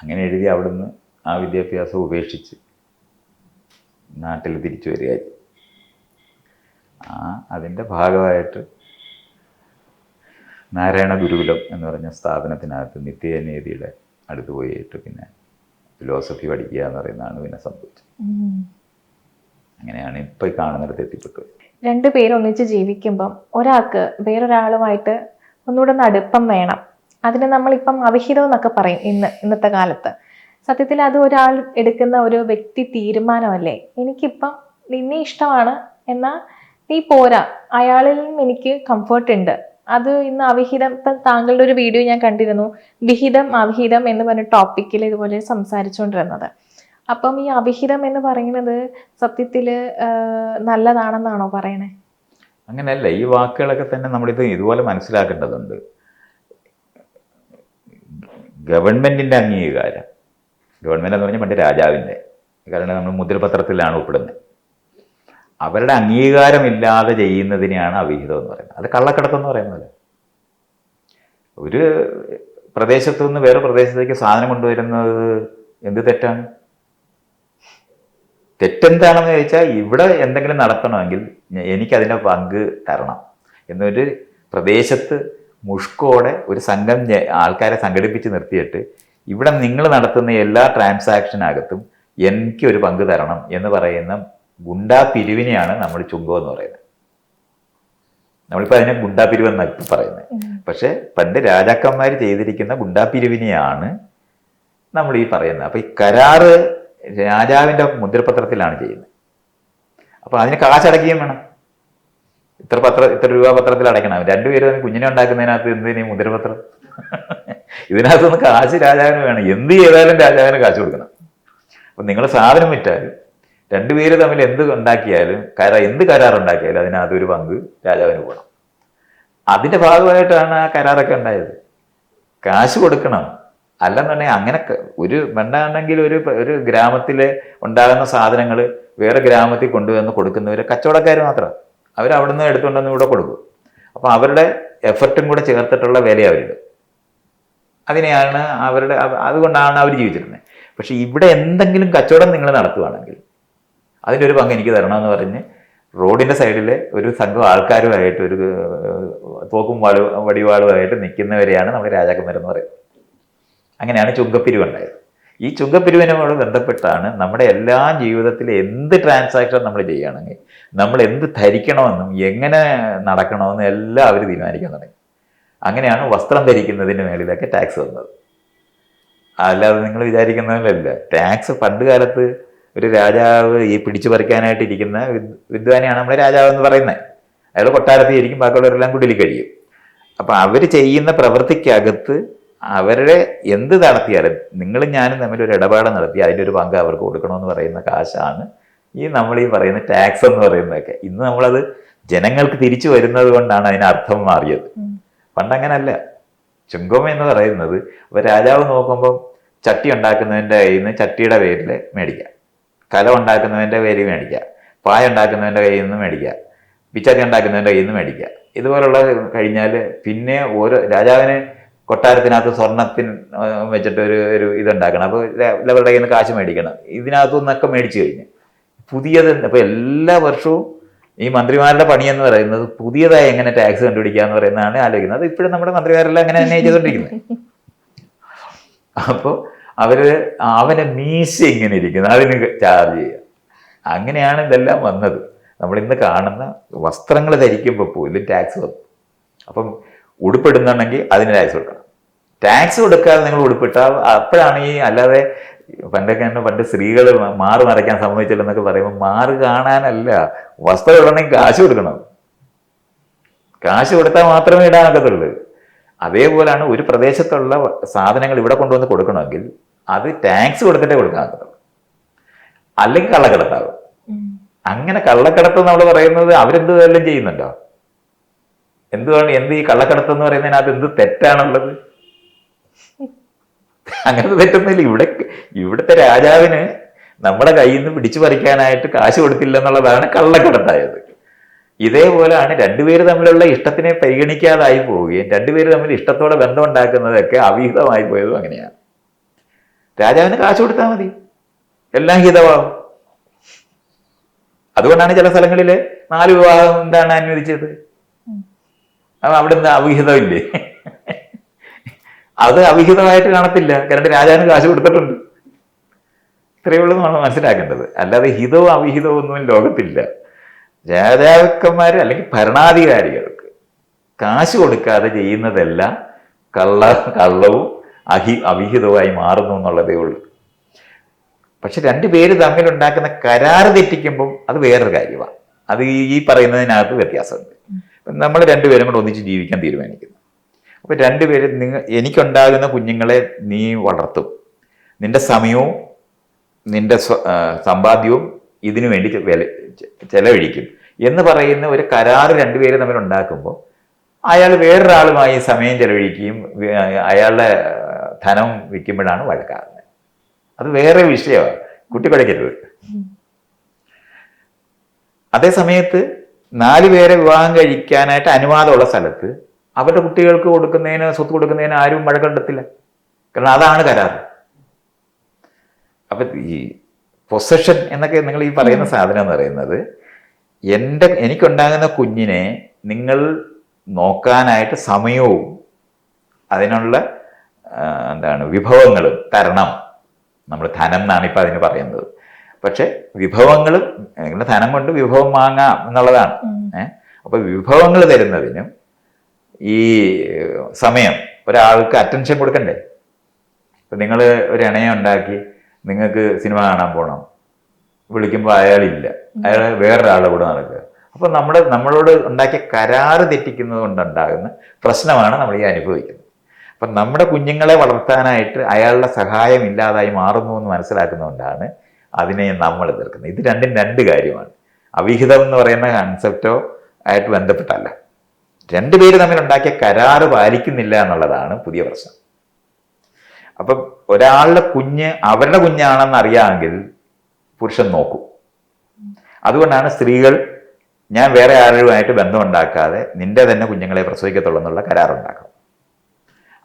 Speaker 2: അങ്ങനെ എഴുതി അവിടുന്ന് ആ വിദ്യാഭ്യാസം ഉപേക്ഷിച്ച് നാട്ടിൽ തിരിച്ചു വരികയായി. അതിൻ്റെ ഭാഗമായിട്ട് നാരായണ ഗുരുകുലം എന്ന് പറഞ്ഞ സ്ഥാപനത്തിനകത്ത് നിത്യനീതിയുടെ അടുത്ത് പോയിട്ട് പിന്നെ ഫിലോസഫി പഠിക്കുക എന്ന് പറയുന്നതാണ് പിന്നെ സംഭവിച്ചത്. അങ്ങനെയാണ് ഇപ്പോൾ കാണുന്നിടത്ത് എത്തിപ്പെട്ടത്.
Speaker 1: രണ്ടുപേരും ഒന്നിച്ച് ജീവിക്കുമ്പം ഒരാൾക്ക് വേറൊരാളുമായിട്ട് ഒന്നുകൂടെ ഒന്ന് അടുപ്പം വേണം. അതിന് നമ്മളിപ്പം അവിഹിതം എന്നൊക്കെ പറയും ഇന്നത്തെ കാലത്ത്. സത്യത്തിൽ അത് ഒരാൾ എടുക്കുന്ന ഒരു വ്യക്തി തീരുമാനമല്ലേ. എനിക്കിപ്പം നിന്നെ ഇഷ്ടമാണ്, എന്നാൽ നീ പോരാ, അയാളിൽ നിന്നും എനിക്ക് കംഫർട്ട് ഉണ്ട്. അത് ഇന്ന് അവിഹിതം, ഇപ്പം താങ്കളുടെ ഒരു വീഡിയോ ഞാൻ കണ്ടിരുന്നു, വിഹിതം അവിഹിതം എന്ന് പറഞ്ഞ ടോപ്പിക്കിൽ ഇതുപോലെ സംസാരിച്ചുകൊണ്ടിരുന്നത്. അപ്പം ഈ അവിഹിതം എന്ന് പറയുന്നത് സത്യത്തിൽ നല്ലതാണെന്നാണോ പറയണേ?
Speaker 2: അങ്ങനെയല്ല. ഈ വാക്കുകളൊക്കെ തന്നെ നമ്മളിത് ഇതുപോലെ മനസ്സിലാക്കേണ്ടതുണ്ട്. ഗവൺമെൻറ്റിൻ്റെ അംഗീകാരം, ഗവൺമെൻറ് എന്ന് പറഞ്ഞാൽ പണ്ട് രാജാവിൻ്റെ, കാരണം നമ്മൾ മുദ്രപത്രത്തിലാണ് ഒപ്പിടുന്നത്, അവരുടെ അംഗീകാരമില്ലാതെ ചെയ്യുന്നതിനെയാണ് അവിഹിതം എന്ന് പറയുന്നത്. അത് കള്ളക്കടത്തെന്ന് പറയുന്നത്. ഒരു പ്രദേശത്തു നിന്ന് വേറെ പ്രദേശത്തേക്ക് സാധനം കൊണ്ടുവരുന്നത് എന്ത് തെറ്റാണ്? തെറ്റെന്താണെന്ന് ചോദിച്ചാൽ, ഇവിടെ എന്തെങ്കിലും നടത്തണമെങ്കിൽ എനിക്കതിൻ്റെ പങ്ക് തരണം എന്നൊരു പ്രദേശത്ത് മുഷ്കോടെ ഒരു സംഘം ആൾക്കാരെ സംഘടിപ്പിച്ച് നിർത്തിയിട്ട് ഇവിടെ നിങ്ങൾ നടത്തുന്ന എല്ലാ ട്രാൻസാക്ഷനകത്തും എനിക്കൊരു പങ്ക് തരണം എന്ന് പറയുന്ന ഗുണ്ടാ പിരിവിനെയാണ് നമ്മൾ ചുങ്കം എന്ന് പറയുന്നത്. നമ്മളിപ്പോൾ അതിനെ ഗുണ്ടാ പിരിവ് എന്നാണ് പറയുന്നത്. പക്ഷെ പണ്ട് രാജാക്കന്മാർ ചെയ്തിരിക്കുന്ന ഗുണ്ടാ പിരിവിനെയാണ് നമ്മൾ ഈ പറയുന്നത്. അപ്പോൾ ഈ കരാറ് രാജാവിൻ്റെ മുദ്രപത്രത്തിലാണ് ചെയ്യുന്നത്. അപ്പോൾ അതിന് കാശടക്കുകയും വേണം. ഇത്ര രൂപ പത്രത്തിൽ അടയ്ക്കണം. രണ്ടുപേരും കുഞ്ഞിനെ ഉണ്ടാക്കുന്നതിനകത്ത് എന്തിനീ മുദ്രപത്രം? ഇതിനകത്തൊന്ന് കാശ് രാജാവിന് വേണം. എന്ത് ചെയ്താലും രാജാവിന് കാശ് കൊടുക്കണം. അപ്പം നിങ്ങൾ സാധനം വിറ്റാലും രണ്ടുപേര് തമ്മിൽ എന്ത് ഉണ്ടാക്കിയാലും എന്ത് കരാറുണ്ടാക്കിയാലും അതിനകത്തൊരു പങ്ക് രാജാവിന് പോകണം. അതിൻ്റെ ഭാഗമായിട്ടാണ് ആ കരാറൊക്കെ ഉണ്ടായത്. കാശ് കൊടുക്കണം. അല്ലെന്നുണ്ടെങ്കിൽ അങ്ങനെ ഒരു വേണ്ടാണെങ്കിൽ ഒരു ഗ്രാമത്തിൽ ഉണ്ടാകുന്ന സാധനങ്ങൾ വേറെ ഗ്രാമത്തിൽ കൊണ്ടുവന്ന് കൊടുക്കുന്നവർ കച്ചവടക്കാർ മാത്രം. അവരവിടുന്ന് എടുത്തുകൊണ്ടുവന്ന് ഇവിടെ കൊടുക്കും. അപ്പോൾ അവരുടെ എഫർട്ടും കൂടെ ചേർത്തിട്ടുള്ള വില അവരിടും. അതിനെയാണ് അതുകൊണ്ടാണ് അവർ ജീവിച്ചിരുന്നത്. പക്ഷെ ഇവിടെ എന്തെങ്കിലും കച്ചവടം നിങ്ങൾ നടത്തുകയാണെങ്കിൽ അതിൻ്റെ ഒരു പങ്ക് എനിക്ക് തരണമെന്ന് പറഞ്ഞ് റോഡിൻ്റെ സൈഡിൽ ഒരു സംഘം ആൾക്കാരുമായിട്ട് ഒരു തോക്കും വടിവാളുമായിട്ട് നിൽക്കുന്നവരെയാണ് നമ്മൾ രാജാക്കന്മാരെന്ന് പറയുന്നത്. അങ്ങനെയാണ് ചുങ്കപ്പിരിവുണ്ടായത്. ഈ ചുങ്കപ്പിരിവിനോട് ബന്ധപ്പെട്ടാണ് നമ്മുടെ എല്ലാ ജീവിതത്തിലെ എന്ത് ട്രാൻസാക്ഷൻ നമ്മൾ ചെയ്യുകയാണെങ്കിൽ നമ്മൾ എന്ത് ധരിക്കണമെന്നും എങ്ങനെ നടക്കണമെന്നും എല്ലാം അവർ തീരുമാനിക്കാൻ തുടങ്ങി. അങ്ങനെയാണ് വസ്ത്രം ധരിക്കുന്നതിന് മേളിലൊക്കെ ടാക്സ് വന്നത്. അല്ലാതെ നിങ്ങൾ വിചാരിക്കുന്നതിലല്ല. ടാക്സ് പണ്ട് കാലത്ത് ഒരു രാജാവ് ഈ പിടിച്ചു പറിക്കാനായിട്ട് ഇരിക്കുന്ന വിദ്വാനെയാണ് നമ്മുടെ രാജാവ് എന്ന് പറയുന്നത്. അയാൾ കൊട്ടാരത്തിൽ ഇരിക്കും, ബാക്കിയുള്ളവരെല്ലാം കുടിയിൽ കഴിയും. അപ്പം അവർ ചെയ്യുന്ന പ്രവൃത്തിക്കകത്ത് അവരുടെ എന്ത് നടത്തിയാലും നിങ്ങളും ഞാനും തമ്മിൽ ഒരു ഇടപാട് നടത്തി അതിൻ്റെ ഒരു പങ്ക് അവർക്ക് കൊടുക്കണമെന്ന് പറയുന്ന കാശാണ് നമ്മൾ ഈ പറയുന്ന ടാക്സ് എന്ന് പറയുന്നതൊക്കെ. ഇന്ന് നമ്മളത് ജനങ്ങൾക്ക് തിരിച്ചു വരുന്നത് കൊണ്ടാണ് അതിന് അർത്ഥം മാറിയത്. പണ്ടങ്ങനല്ല. ചുങ്കം എന്ന് പറയുന്നത് രാജാവ് നോക്കുമ്പം ചട്ടി ഉണ്ടാക്കുന്നതിൻ്റെ കയ്യിൽ നിന്ന് ചട്ടിയുടെ പേരിൽ മേടിക്കുക, കല ഉണ്ടാക്കുന്നതിൻ്റെ പേരിൽ മേടിക്കുക, പായ ഉണ്ടാക്കുന്നതിൻ്റെ കയ്യിൽ നിന്ന് മേടിക്കുക, പിച്ചാത്തി ഉണ്ടാക്കുന്നതിൻ്റെ കയ്യിൽ നിന്ന് മേടിക്കുക. ഇതുപോലുള്ള കഴിഞ്ഞാൽ പിന്നെ ഓരോ രാജാവിന് കൊട്ടാരത്തിനകത്ത് സ്വർണത്തിന് വെച്ചിട്ട് ഒരു ഇതുണ്ടാക്കണം. അപ്പോൾ അവരുടെ കയ്യിൽ നിന്ന് കാശ് മേടിക്കണം. ഇതിനകത്തു നിന്നൊക്കെ മേടിച്ചു കഴിഞ്ഞ് പുതിയത് അപ്പോൾ എല്ലാ വർഷവും ഈ മന്ത്രിമാരുടെ പണിയെന്ന് പറയുന്നത് പുതിയതായി എങ്ങനെ ടാക്സ് കണ്ടുപിടിക്കുക എന്ന് പറയുന്നതാണ് ആലോചിക്കുന്നത്. അത് ഇപ്പോഴും നമ്മുടെ മന്ത്രിമാരെല്ലാം അങ്ങനെ തന്നെ ചെയ്തുകൊണ്ടിരിക്കുന്നത്. അപ്പോൾ അവനെ മീശ ഇങ്ങനെ ഇരിക്കുന്നത് അതിന് ചാർജ് ചെയ്യുക. അങ്ങനെയാണ് ഇതെല്ലാം വന്നത്. നമ്മളിന്ന് കാണുന്ന വസ്ത്രങ്ങൾ ധരിക്കുമ്പോൾ പോലും ടാക്സ് വന്നു. അപ്പം ഉടുപ്പിടുന്നുണ്ടെങ്കിൽ അതിന് ടാക്സ് കൊടുക്കണം. ടാക്സ് കൊടുക്കാതെ നിങ്ങൾ ഉടുപ്പിട്ടാൽ അപ്പോഴാണ് അല്ലാതെ പണ്ട് സ്ത്രീകൾ മാറ് മറയ്ക്കാൻ സമ്മതിച്ചില്ലെന്നൊക്കെ പറയുമ്പോൾ മാറ് കാണാനല്ല, വസ്ത്രം ഇടണമെങ്കിൽ കാശ് കൊടുക്കണം. കാശ് കൊടുത്താൽ മാത്രമേ ഇടാനൊക്കത്തുള്ളൂ. അതേപോലെയാണ് ഒരു പ്രദേശത്തുള്ള സാധനങ്ങൾ ഇവിടെ കൊണ്ടുവന്ന് കൊടുക്കണമെങ്കിൽ അത് ടാക്സ് കൊടുത്തിട്ടേ കൊടുക്കാനൊക്കത്തുള്ളൂ, അല്ലെങ്കിൽ കള്ളക്കടത്താവും. അങ്ങനെ കള്ളക്കടത്ത് നമ്മൾ പറയുന്നത് അവരെന്തെല്ലാം ചെയ്യുന്നുണ്ടോ? എന്ത് ഈ കള്ളക്കടത്ത് എന്ന് പറയുന്നതിനകത്ത് എന്ത് തെറ്റാണുള്ളത്? അങ്ങനത്തെ തെറ്റൊന്നുമില്ല. ഇവിടുത്തെ രാജാവിന് നമ്മുടെ കയ്യിൽ നിന്ന് പിടിച്ചു പറിക്കാനായിട്ട് കാശ് കൊടുത്തില്ല എന്നുള്ളതാണ് കള്ളക്കടത്തായത്. ഇതേപോലെയാണ് രണ്ടുപേര് തമ്മിലുള്ള ഇഷ്ടത്തിനെ പരിഗണിക്കാതായി പോവുകയും രണ്ടുപേര് തമ്മിൽ ഇഷ്ടത്തോടെ ബന്ധം ഉണ്ടാക്കുന്നതൊക്കെ അവിഹിതമായി പോയതും അങ്ങനെയാണ്. രാജാവിന് കാശ് കൊടുത്താൽ മതി, എല്ലാം ഹിതമാവും. അതുകൊണ്ടാണ് ചില സ്ഥലങ്ങളിൽ 4 വിവാഹം എന്താണ് അനുവദിച്ചത്. അവിടെ എന്താ അവിഹിതമില്ലേ? അത് അവിഹിതമായിട്ട് കാണത്തില്ല, കാരണം രാജാവിന് കാശ് കൊടുത്തിട്ടുണ്ട്. ഇത്രയേ ഉള്ളൂ നമ്മൾ മനസ്സിലാക്കേണ്ടത്. അല്ലാതെ ഹിതവും അവിഹിതവും ഒന്നും ലോകത്തില്ല. രാജാക്കന്മാർ അല്ലെങ്കിൽ ഭരണാധികാരികൾക്ക് കാശ് കൊടുക്കാതെ ചെയ്യുന്നതെല്ലാം കള്ളവും അവിഹിതവുമായി മാറുന്നു എന്നുള്ളതേ ഉള്ളൂ. പക്ഷെ രണ്ടുപേര് തമ്മിലുണ്ടാക്കുന്ന കരാറ് തെറ്റിക്കുമ്പം അത് വേറൊരു കാര്യമാണ്. അത് ഈ പറയുന്നതിനകത്ത് വ്യത്യാസമുണ്ട്. നമ്മൾ രണ്ടുപേരും കൂടെ ഒന്നിച്ച് ജീവിക്കാൻ തീരുമാനിക്കുന്നു. അപ്പോൾ രണ്ടുപേരും എനിക്കുണ്ടാകുന്ന കുഞ്ഞുങ്ങളെ നീ വളർത്തും, നിന്റെ സമയവും നിന്റെ സമ്പാദ്യവും ഇതിനു വേണ്ടി ചെലവഴിക്കും എന്ന് പറയുന്ന ഒരു കരാറ് രണ്ടുപേരും തമ്മിൽ ഉണ്ടാക്കുമ്പോൾ അയാൾ വേറൊരാളുമായി സമയം ചെലവഴിക്കുകയും അയാളുടെ ധനം വിൽക്കുമ്പോഴാണ് വഴക്കാകുന്നത്. അത് വേറെ വിഷയമാണ്, കുട്ടിപ്പടയ്ക്കരുത്. അതേ സമയത്ത് 4 പേരെ വിവാഹം കഴിക്കാനായിട്ട് അനുവാദമുള്ള സ്ഥലത്ത് അവരുടെ കുട്ടികൾക്ക് സ്വത്ത് കൊടുക്കുന്നതിന് ആരും വഴക്കുണ്ടെത്തില്ല, കാരണം അതാണ് കരാറ്. അപ്പൊ ഈ പൊസഷൻ എന്നൊക്കെ നിങ്ങൾ ഈ പറയുന്ന സാധനം എന്ന് പറയുന്നത് എനിക്കുണ്ടാകുന്ന കുഞ്ഞിനെ നിങ്ങൾ നോക്കാനായിട്ട് സമയവും അതിനുള്ള വിഭവങ്ങളും തരണം. നമ്മൾ ധനം എന്നാണ് ഇപ്പം അതിന് പറയുന്നത്. പക്ഷെ വിഭവങ്ങൾ നിങ്ങളുടെ ധനം കൊണ്ട് വിഭവം വാങ്ങാം എന്നുള്ളതാണ്. അപ്പൊ വിഭവങ്ങൾ തരുന്നതിനും ഈ സമയം ഒരാൾക്ക് അറ്റൻഷൻ കൊടുക്കണ്ടേ? ഇപ്പം നിങ്ങൾ ഒരു ഇണയെ ഉണ്ടാക്കി നിങ്ങൾക്ക് സിനിമ കാണാൻ പോകണം, വിളിക്കുമ്പോൾ അയാളില്ല, അയാൾ വേറൊരാളുടെ കൂടെ നടക്കുക. അപ്പോൾ നമ്മളോട് ഉണ്ടാക്കിയ കരാറ് തെറ്റിക്കുന്നത് കൊണ്ടുണ്ടാകുന്ന പ്രശ്നമാണ് നമ്മൾ ഈ അനുഭവിക്കുന്നത്. അപ്പം നമ്മുടെ കുഞ്ഞുങ്ങളെ വളർത്താനായിട്ട് അയാളുടെ സഹായം ഇല്ലാതായി മാറുന്നു എന്ന് മനസ്സിലാക്കുന്നതുകൊണ്ടാണ് അതിനെ നമ്മൾ എതിർക്കുന്നത്. ഇത് രണ്ടും 2 കാര്യമാണ്. അവിഹിതം എന്ന് പറയുന്ന കൺസെപ്റ്റോ ആയിട്ട് ബന്ധപ്പെട്ടല്ല, രണ്ടുപേര് തമ്മിൽ ഉണ്ടാക്കിയ കരാറ് പാലിക്കുന്നില്ല എന്നുള്ളതാണ് പുതിയ പ്രശ്നം. അപ്പം ഒരാളുടെ കുഞ്ഞ് അവരുടെ കുഞ്ഞാണെന്ന് അറിയാമെങ്കിൽ പുരുഷൻ നോക്കും. അതുകൊണ്ടാണ് സ്ത്രീകൾ ഞാൻ വേറെ ആരുമായിട്ട് ബന്ധം ഉണ്ടാക്കാതെ നിന്റെ തന്നെ കുഞ്ഞുങ്ങളെ പ്രസവിക്കത്തുള്ളൂ എന്നുള്ള കരാറുണ്ടാക്കും.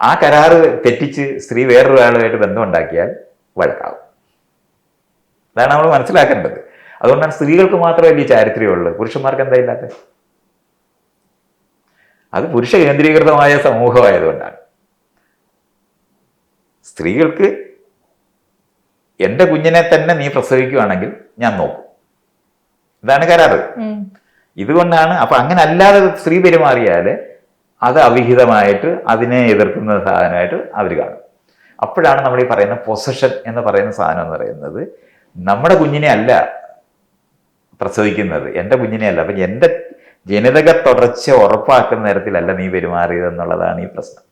Speaker 2: ആ കരാറ് തെറ്റിച്ച് സ്ത്രീ വേറൊരാളുമായിട്ട് ബന്ധം ഉണ്ടാക്കിയാൽ വഴക്കാവും. അതാണ് നമ്മൾ മനസ്സിലാക്കേണ്ടത്. അതുകൊണ്ടാണ് സ്ത്രീകൾക്ക് മാത്രമല്ല ഈ ചാരിത്ര്യമുള്ളത്, പുരുഷന്മാർക്ക് എന്താ ഇല്ലാത്തത്? അത് പുരുഷ കേന്ദ്രീകൃതമായ സമൂഹമായതുകൊണ്ടാണ്. സ്ത്രീകൾക്ക് എൻ്റെ കുഞ്ഞിനെ തന്നെ നീ പ്രസവിക്കുകയാണെങ്കിൽ ഞാൻ നോക്കും, ഇതാണ് കരാറ്. ഇതുകൊണ്ടാണ്. അപ്പൊ അങ്ങനെ അല്ലാതെ സ്ത്രീ പെരുമാറിയാൽ അത് അവിഹിതമായിട്ട് അതിനെ എതിർക്കുന്ന സാധനമായിട്ട് അവർ കാണും. അപ്പോഴാണ് നമ്മൾ ഈ പറയുന്ന പൊസഷൻ എന്ന് പറയുന്ന സാധനം എന്ന് പറയുന്നത് നമ്മുടെ കുഞ്ഞിനെ അല്ല പ്രസവിക്കുന്നത്, എൻ്റെ കുഞ്ഞിനെ അല്ല. അപ്പം എൻ്റെ ജനിതക തുടർച്ച ഉറപ്പാക്കുന്ന തരത്തിലല്ല നീ പെരുമാറിയതെന്നുള്ളതാണ് ഈ പ്രശ്നം.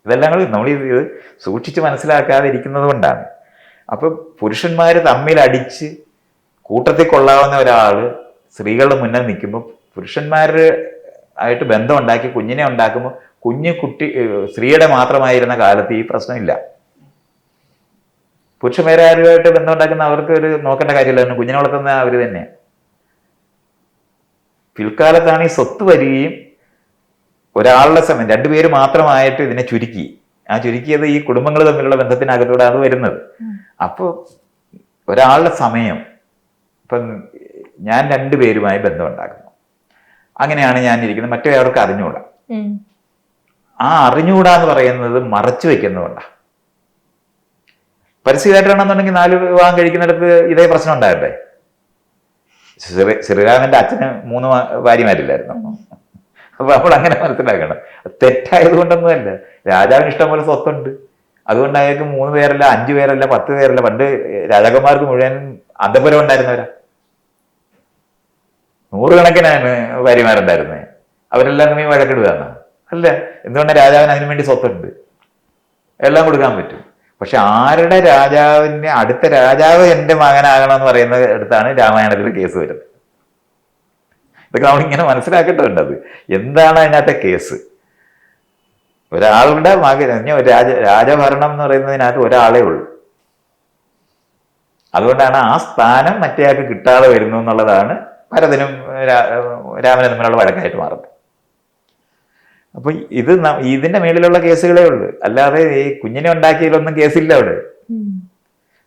Speaker 2: ഇതെല്ലാം നമ്മൾ ഇത് സൂക്ഷിച്ച് മനസ്സിലാക്കാതെ ഇരിക്കുന്നത് കൊണ്ടാണ്. അപ്പം പുരുഷന്മാർ തമ്മിൽ അടിച്ച് കൂട്ടത്തിൽ കൊള്ളാവുന്ന ഒരാൾ സ്ത്രീകളുടെ മുന്നിൽ നിൽക്കുമ്പോൾ പുരുഷന്മാരായിട്ട് ബന്ധം ഉണ്ടാക്കി കുഞ്ഞിനെ ഉണ്ടാക്കുമ്പോൾ സ്ത്രീയുടെ മാത്രമായിരുന്ന കാലത്ത് ഈ പ്രശ്നമില്ല. പുരുഷന്മാരാരുമായിട്ട് ബന്ധം ഉണ്ടാക്കുന്ന അവർക്ക് ഒരു നോക്കേണ്ട കാര്യമില്ല, കുഞ്ഞിനെ വളർത്തുന്ന അവർ തന്നെ. പിൽക്കാലത്താണ് ഈ സ്വത്ത് വരികയും ഒരാളുടെ സമയം, രണ്ടുപേര് മാത്രമായിട്ട് ഇതിനെ ചുരുക്കി. ആ ചുരുക്കിയത് ഈ കുടുംബങ്ങൾ തമ്മിലുള്ള ബന്ധത്തിനകത്തൂടെ അത് വരുന്നത്. അപ്പോൾ ഒരാളുടെ സമയം, ഇപ്പം ഞാൻ രണ്ടുപേരുമായി ബന്ധം ഉണ്ടാക്കുന്നു, അങ്ങനെയാണ് ഞാൻ ഇരിക്കുന്നത്, മറ്റേ അവർക്ക് അറിഞ്ഞുകൂടാ. ആ അറിഞ്ഞുകൂടാ എന്ന് പറയുന്നത് മറച്ചു വെക്കുന്നതുകൊണ്ടാണ്. പരസ്യമായിട്ടാണെന്നുണ്ടെങ്കിൽ 4 വിവാഹം കഴിക്കുന്നിടത്ത് ഇതേ പ്രശ്നം ഉണ്ടാകട്ടെ. ശ്രീരാമന്റെ അച്ഛന് 3 ഭാര്യമാരില്ലായിരുന്നു. അപ്പൊ നമ്മൾ അങ്ങനെ മനസ്സിലാക്കണം. തെറ്റായത് കൊണ്ടൊന്നുമല്ല, രാജാവിന് ഇഷ്ടം പോലെ സ്വത്തുണ്ട്, അതുകൊണ്ട് അയാൾക്ക് 3 പേരല്ല 5 പേരല്ല 10 പേരല്ല. പണ്ട് രാജാക്കന്മാർക്ക് മുഴുവൻ അന്തപുരം ഉണ്ടായിരുന്നവരാ, 100 കണക്കിനാണ് ഭാര്യമാരുണ്ടായിരുന്നത്. അവരെല്ലാം നീ വഴക്കിടുകയാണ് അല്ല. എന്തുകൊണ്ടാണ്? രാജാവിന് അതിനു വേണ്ടി സ്വത്തുണ്ട്, എല്ലാം കൊടുക്കാൻ പറ്റും. പക്ഷെ ആരുടെ രാജാവിന്റെ അടുത്ത രാജാവ് എൻ്റെ മകനാകണം എന്ന് പറയുന്ന അടുത്താണ് രാമായണത്തിൽ കേസ് വരുന്നത്. ഇതൊക്കെ നമ്മളിങ്ങനെ മനസ്സിലാക്കേണ്ടതുണ്ട്. അത് എന്താണ് അതിനകത്തെ കേസ്? ഒരാളുടെ മകൻ, രാജഭരണം എന്ന് പറയുന്നതിനകത്ത് ഒരാളേ ഉള്ളൂ. അതുകൊണ്ടാണ് ആ സ്ഥാനം മറ്റേയാൾക്ക് കിട്ടാതെ വരുന്നു എന്നുള്ളതാണ് ഭരതനും രാമനും തമ്മിലുള്ള വഴക്കായിട്ട് മാറുന്നത്. അപ്പൊ ഇതിന്റെ മേളിലുള്ള കേസുകളേ ഉള്ളൂ, അല്ലാതെ ഈ കുഞ്ഞിനെ ഉണ്ടാക്കിയതിലൊന്നും കേസില്ല അവിടെ.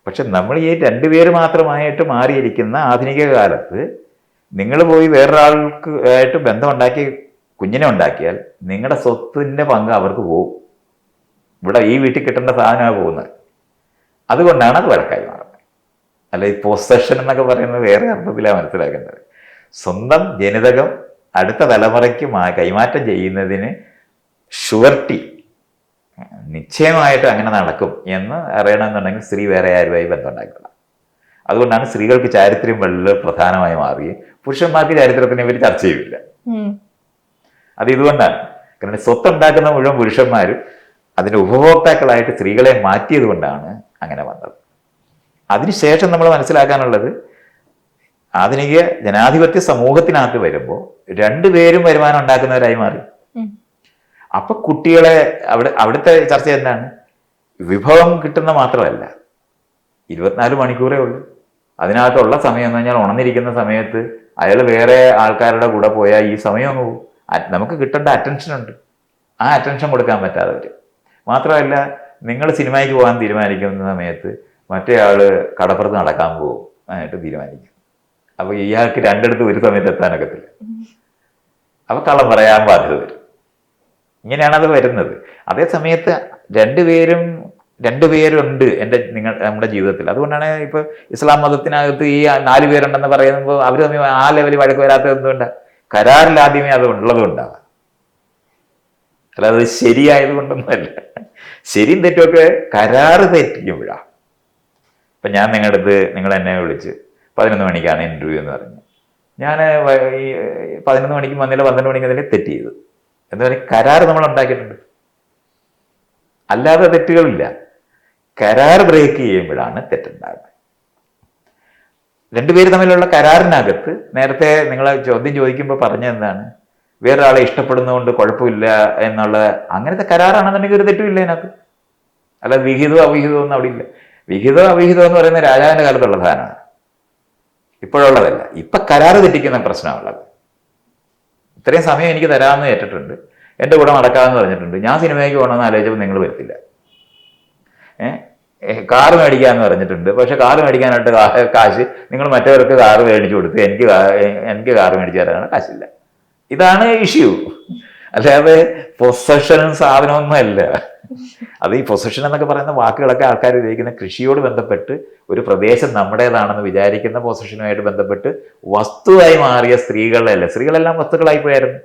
Speaker 2: പക്ഷെ നമ്മൾ ഈ 2 പേര് മാത്രമായിട്ട് മാറിയിരിക്കുന്ന ആധുനിക കാലത്ത് നിങ്ങൾ പോയി വേറൊരാൾക്ക് ആയിട്ട് ബന്ധം ഉണ്ടാക്കി കുഞ്ഞിനെ ഉണ്ടാക്കിയാൽ നിങ്ങളുടെ സ്വത്തിന്റെ പങ്ക് അവർക്ക് പോകും. ഇവിടെ ഈ വീട്ടിൽ കിട്ടേണ്ട സാധനമാണ് പോകുന്നത്. അതുകൊണ്ടാണ് അത് വഴക്കായി മാറുന്നത്. അല്ല, ഈ പൊസഷൻ എന്നൊക്കെ പറയുന്നത് വേറെ അർത്ഥത്തിലാണ് മനസ്സിലാക്കേണ്ടത്. സ്വന്തം ജനിതകം അടുത്ത തലമുറയ്ക്ക് കൈമാറ്റം ചെയ്യുന്നതിന് ഷുവർട്ടി, നിശ്ചയമായിട്ട് അങ്ങനെ നടക്കും എന്ന് അറിയണമെന്നുണ്ടെങ്കിൽ സ്ത്രീ വേറെ ആരുമായി ബന്ധം ഉണ്ടാക്കില്ല. അതുകൊണ്ടാണ് സ്ത്രീകൾക്ക് ചാരിത്രം വളരെ പ്രധാനമായി മാറുകയും പുരുഷന്മാർക്ക് ചാരിത്രത്തിനെ പറ്റി ചർച്ച ചെയ്യില്ല. അത് ഇതുകൊണ്ടാണ്. കാരണം സ്വത്തുണ്ടാക്കുന്ന മുഴുവൻ പുരുഷന്മാരും അതിൻ്റെ ഉപഭോക്താക്കളായിട്ട് സ്ത്രീകളെ മാറ്റിയത് കൊണ്ടാണ് അങ്ങനെ വന്നത്. അതിനുശേഷം നമ്മൾ മനസ്സിലാക്കാനുള്ളത്, ആധുനിക ജനാധിപത്യ സമൂഹത്തിനകത്ത് വരുമ്പോൾ 2 പേരും വരുമാനം ഉണ്ടാക്കുന്നവരായി മാറി. അപ്പൊ കുട്ടികളെ അവിടുത്തെ ചർച്ച എന്താണ്? വിഭവം കിട്ടുന്ന മാത്രമല്ല, 24 മണിക്കൂറേ ഉള്ളൂ. അതിനകത്തുള്ള സമയം എന്ന് പറഞ്ഞാൽ ഉണർന്നിരിക്കുന്ന സമയത്ത് അയാൾ വേറെ ആൾക്കാരുടെ കൂടെ പോയാൽ ഈ സമയം അങ്ങ് പോകും. നമുക്ക് കിട്ടേണ്ട അറ്റൻഷൻ ഉണ്ട്, ആ അറ്റൻഷൻ കൊടുക്കാൻ പറ്റാതെ വരും. മാത്രമല്ല, നിങ്ങൾ സിനിമയ്ക്ക് പോകാൻ തീരുമാനിക്കുന്ന സമയത്ത് മറ്റേ ആള് കടപ്പുറത്ത് നടക്കാൻ പോകും ആയിട്ട് തീരുമാനിക്കും. അപ്പൊ ഇയാൾക്ക് 2 ഒരു സമയത്ത് എത്താനൊക്കത്തില്ല. അപ്പൊ കള്ളം പറയാൻ ബാധ്യത വരും. ഇങ്ങനെയാണ് അത് വരുന്നത്. അതേ സമയത്ത് 2 പേരുണ്ട് നമ്മുടെ ജീവിതത്തിൽ. അതുകൊണ്ടാണ് ഇപ്പൊ ഇസ്ലാം മതത്തിനകത്ത് ഈ 4 പേരുണ്ടെന്ന് പറയുമ്പോൾ അവർ തമ്മിൽ ആ ലെവലിൽ വഴക്ക് വരാത്തത് എന്തുകൊണ്ടാണ്? കരാറിൽ ആദ്യമേ അത് ഉള്ളത് കൊണ്ടാണ്, അല്ലാതെ അത് ശരിയായത് കൊണ്ടൊന്നുമല്ല. ശരിയും തെറ്റുമൊക്കെ കരാറ് തെറ്റിക്കുമ്പോഴാണ്. ഇപ്പൊ ഞാൻ നിങ്ങൾ എന്നെ വിളിച്ച് 11 മണിക്കാണ് ഇൻ്റർവ്യൂ എന്ന് പറഞ്ഞു, ഞാൻ ഈ 11 മണിക്ക് വന്നില്ല, 12 മണിക്ക് അതിൽ തെറ്റ് ചെയ്തു. എന്താ പറയുക? കരാറ് നമ്മൾ ഉണ്ടാക്കിയിട്ടുണ്ട്, അല്ലാതെ തെറ്റുകളില്ല. കരാർ ബ്രേക്ക് ചെയ്യുമ്പോഴാണ് തെറ്റുണ്ടാകുന്നത്. 2 പേര് തമ്മിലുള്ള കരാറിനകത്ത് നേരത്തെ നിങ്ങൾ ചോദ്യം ചോദിക്കുമ്പോൾ പറഞ്ഞ എന്താണ്? വേറൊരാളെ ഇഷ്ടപ്പെടുന്നതുകൊണ്ട് കുഴപ്പമില്ല എന്നുള്ള അങ്ങനത്തെ കരാറാണെന്നുണ്ടെങ്കിൽ ഒരു തെറ്റുമില്ല അതിനകത്ത്. അല്ല, വിഹിതവും അവിഹിതവും ഒന്നും അവിടെ ഇല്ല. വിഹിതവും അവിഹിതവും എന്ന് പറയുന്നത് രാജാവിന്റെ കാലത്തുള്ള സാധനമാണ്, ഇപ്പോഴുള്ളതല്ല. ഇപ്പൊ കരാറ് തെറ്റിക്കുന്ന പ്രശ്നമുള്ളത്. ഇത്രയും സമയം എനിക്ക് തരാമെന്ന് ഏറ്റിട്ടുണ്ട്, എൻ്റെ കൂടെ നടക്കാമെന്ന് പറഞ്ഞിട്ടുണ്ട്, ഞാൻ സിനിമയ്ക്ക് പോകണമെന്ന് ആലോചിച്ചപ്പോൾ നിങ്ങൾ വരത്തില്ല. കാറ് മേടിക്കാമെന്ന് പറഞ്ഞിട്ടുണ്ട്, പക്ഷെ കാറ് മേടിക്കാനായിട്ട് കാശ് നിങ്ങൾ മറ്റവർക്ക് കാറ് മേടിച്ചു കൊടുത്ത് എനിക്ക് കാറ് മേടിച്ചു തരാനാണ് കാശില്ല. ഇതാണ് ഇഷ്യൂ. അല്ലാതെ പൊസഷനും സാധനമൊന്നും അല്ല. അത് ഈ പൊസഷൻ എന്നൊക്കെ പറയുന്ന വാക്കുകളൊക്കെ ആൾക്കാർ ഉപയോഗിക്കുന്ന കൃഷിയോട് ബന്ധപ്പെട്ട് ഒരു പ്രദേശം നമ്മുടേതാണെന്ന് വിചാരിക്കുന്ന പൊസഷനുമായിട്ട് ബന്ധപ്പെട്ട് വസ്തുവായി മാറിയ സ്ത്രീകളല്ല. സ്ത്രീകളെല്ലാം വസ്തുക്കളായി പോയായിരുന്നു.